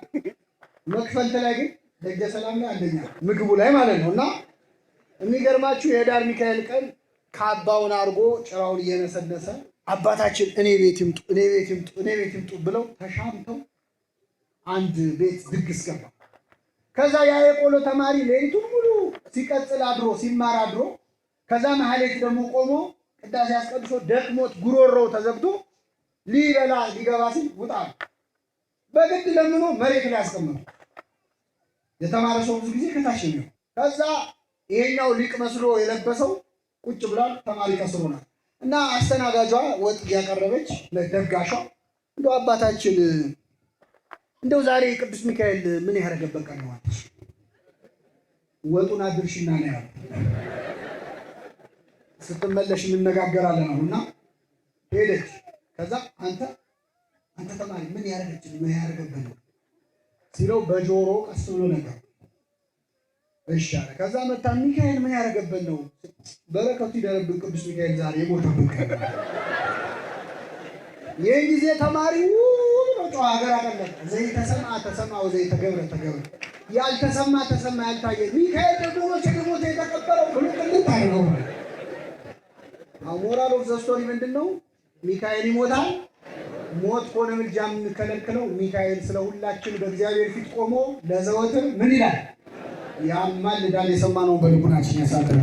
[SPEAKER 1] መክፈልት ላይ ግን ደጀ ሰላም ላይ አንደኛ ምግቡ ላይ ማለት ነው። እና የሚገርማችሁ የዳር ሚካኤል ቀን ካባውን አድርጎ ጭራውን እየነሰነሰ አባታችን እኔ ቤት ይምጡ ብለው ተሻምተው አንድ ቤት ድግስ ገባ። ከዛ ያ የቆሎ ተማሪ ሌሊቱን ሙሉ ሲቀጥል አድሮ ሲማር አድሮ ከዛ ማህሌት ደግሞ ቆሞ ቅዳሴ አስቀድሶ ደክሞት ጉሮሮው ተዘግቶ ሊበላ ሊገባ ሲል ውጣ በግድ ለምኖ መሬት ላይ አስቀመጠው። የተማረ ሰው ብዙ ጊዜ ከታች ነው። ከዛ ይሄኛው ሊቅ መስሎ የለበሰው ቁጭ ብሏል። ተማሪ ከስሮናል እና አስተናጋጇ ወጥ ያቀረበች ለደጋሿ እንደው አባታችን እንደው ዛሬ ቅዱስ ሚካኤል ምን ያደረገበት ቀን ነው አለች። ወጡን አድርሽና ነው ያለው። ስትመለሽ እንነጋገራለን አሁንና ሄደች። ከዛ አንተ ተማሪ ምን ያደረገበት ነው ሲለው በጆሮ ቀስ ብሎ ነገር እሺ አለ። ከዛ መጣ ሚካኤል ምን ያደረገበት ነው? በረከቱ ይደረብን ቅዱስ ሚካኤል ዛሬ የሞተበት ቀን። ይህን ጊዜ ተማሪው ጮኸ፣ ሀገር አቀለጠ። ዘይተሰማ ተሰማ ወዘይተገብረ ተገብረ። ያልተሰማ ተሰማ፣ ያልታየ ሚካኤል ደግሞ ሞት የተቀበለው ብሎ ቅልጥ አድርገው። ሞራል ኦፍ ዘ ስቶሪ ምንድን ነው? ሚካኤል ይሞታል። ሞት ሆነ ምልጃ የምንከለክለው ሚካኤል ስለ ሁላችን በእግዚአብሔር ፊት ቆሞ ለዘወትር ምን ይላል? ያማልዳል። የሰማነውን በልቡናችን ያሳድር።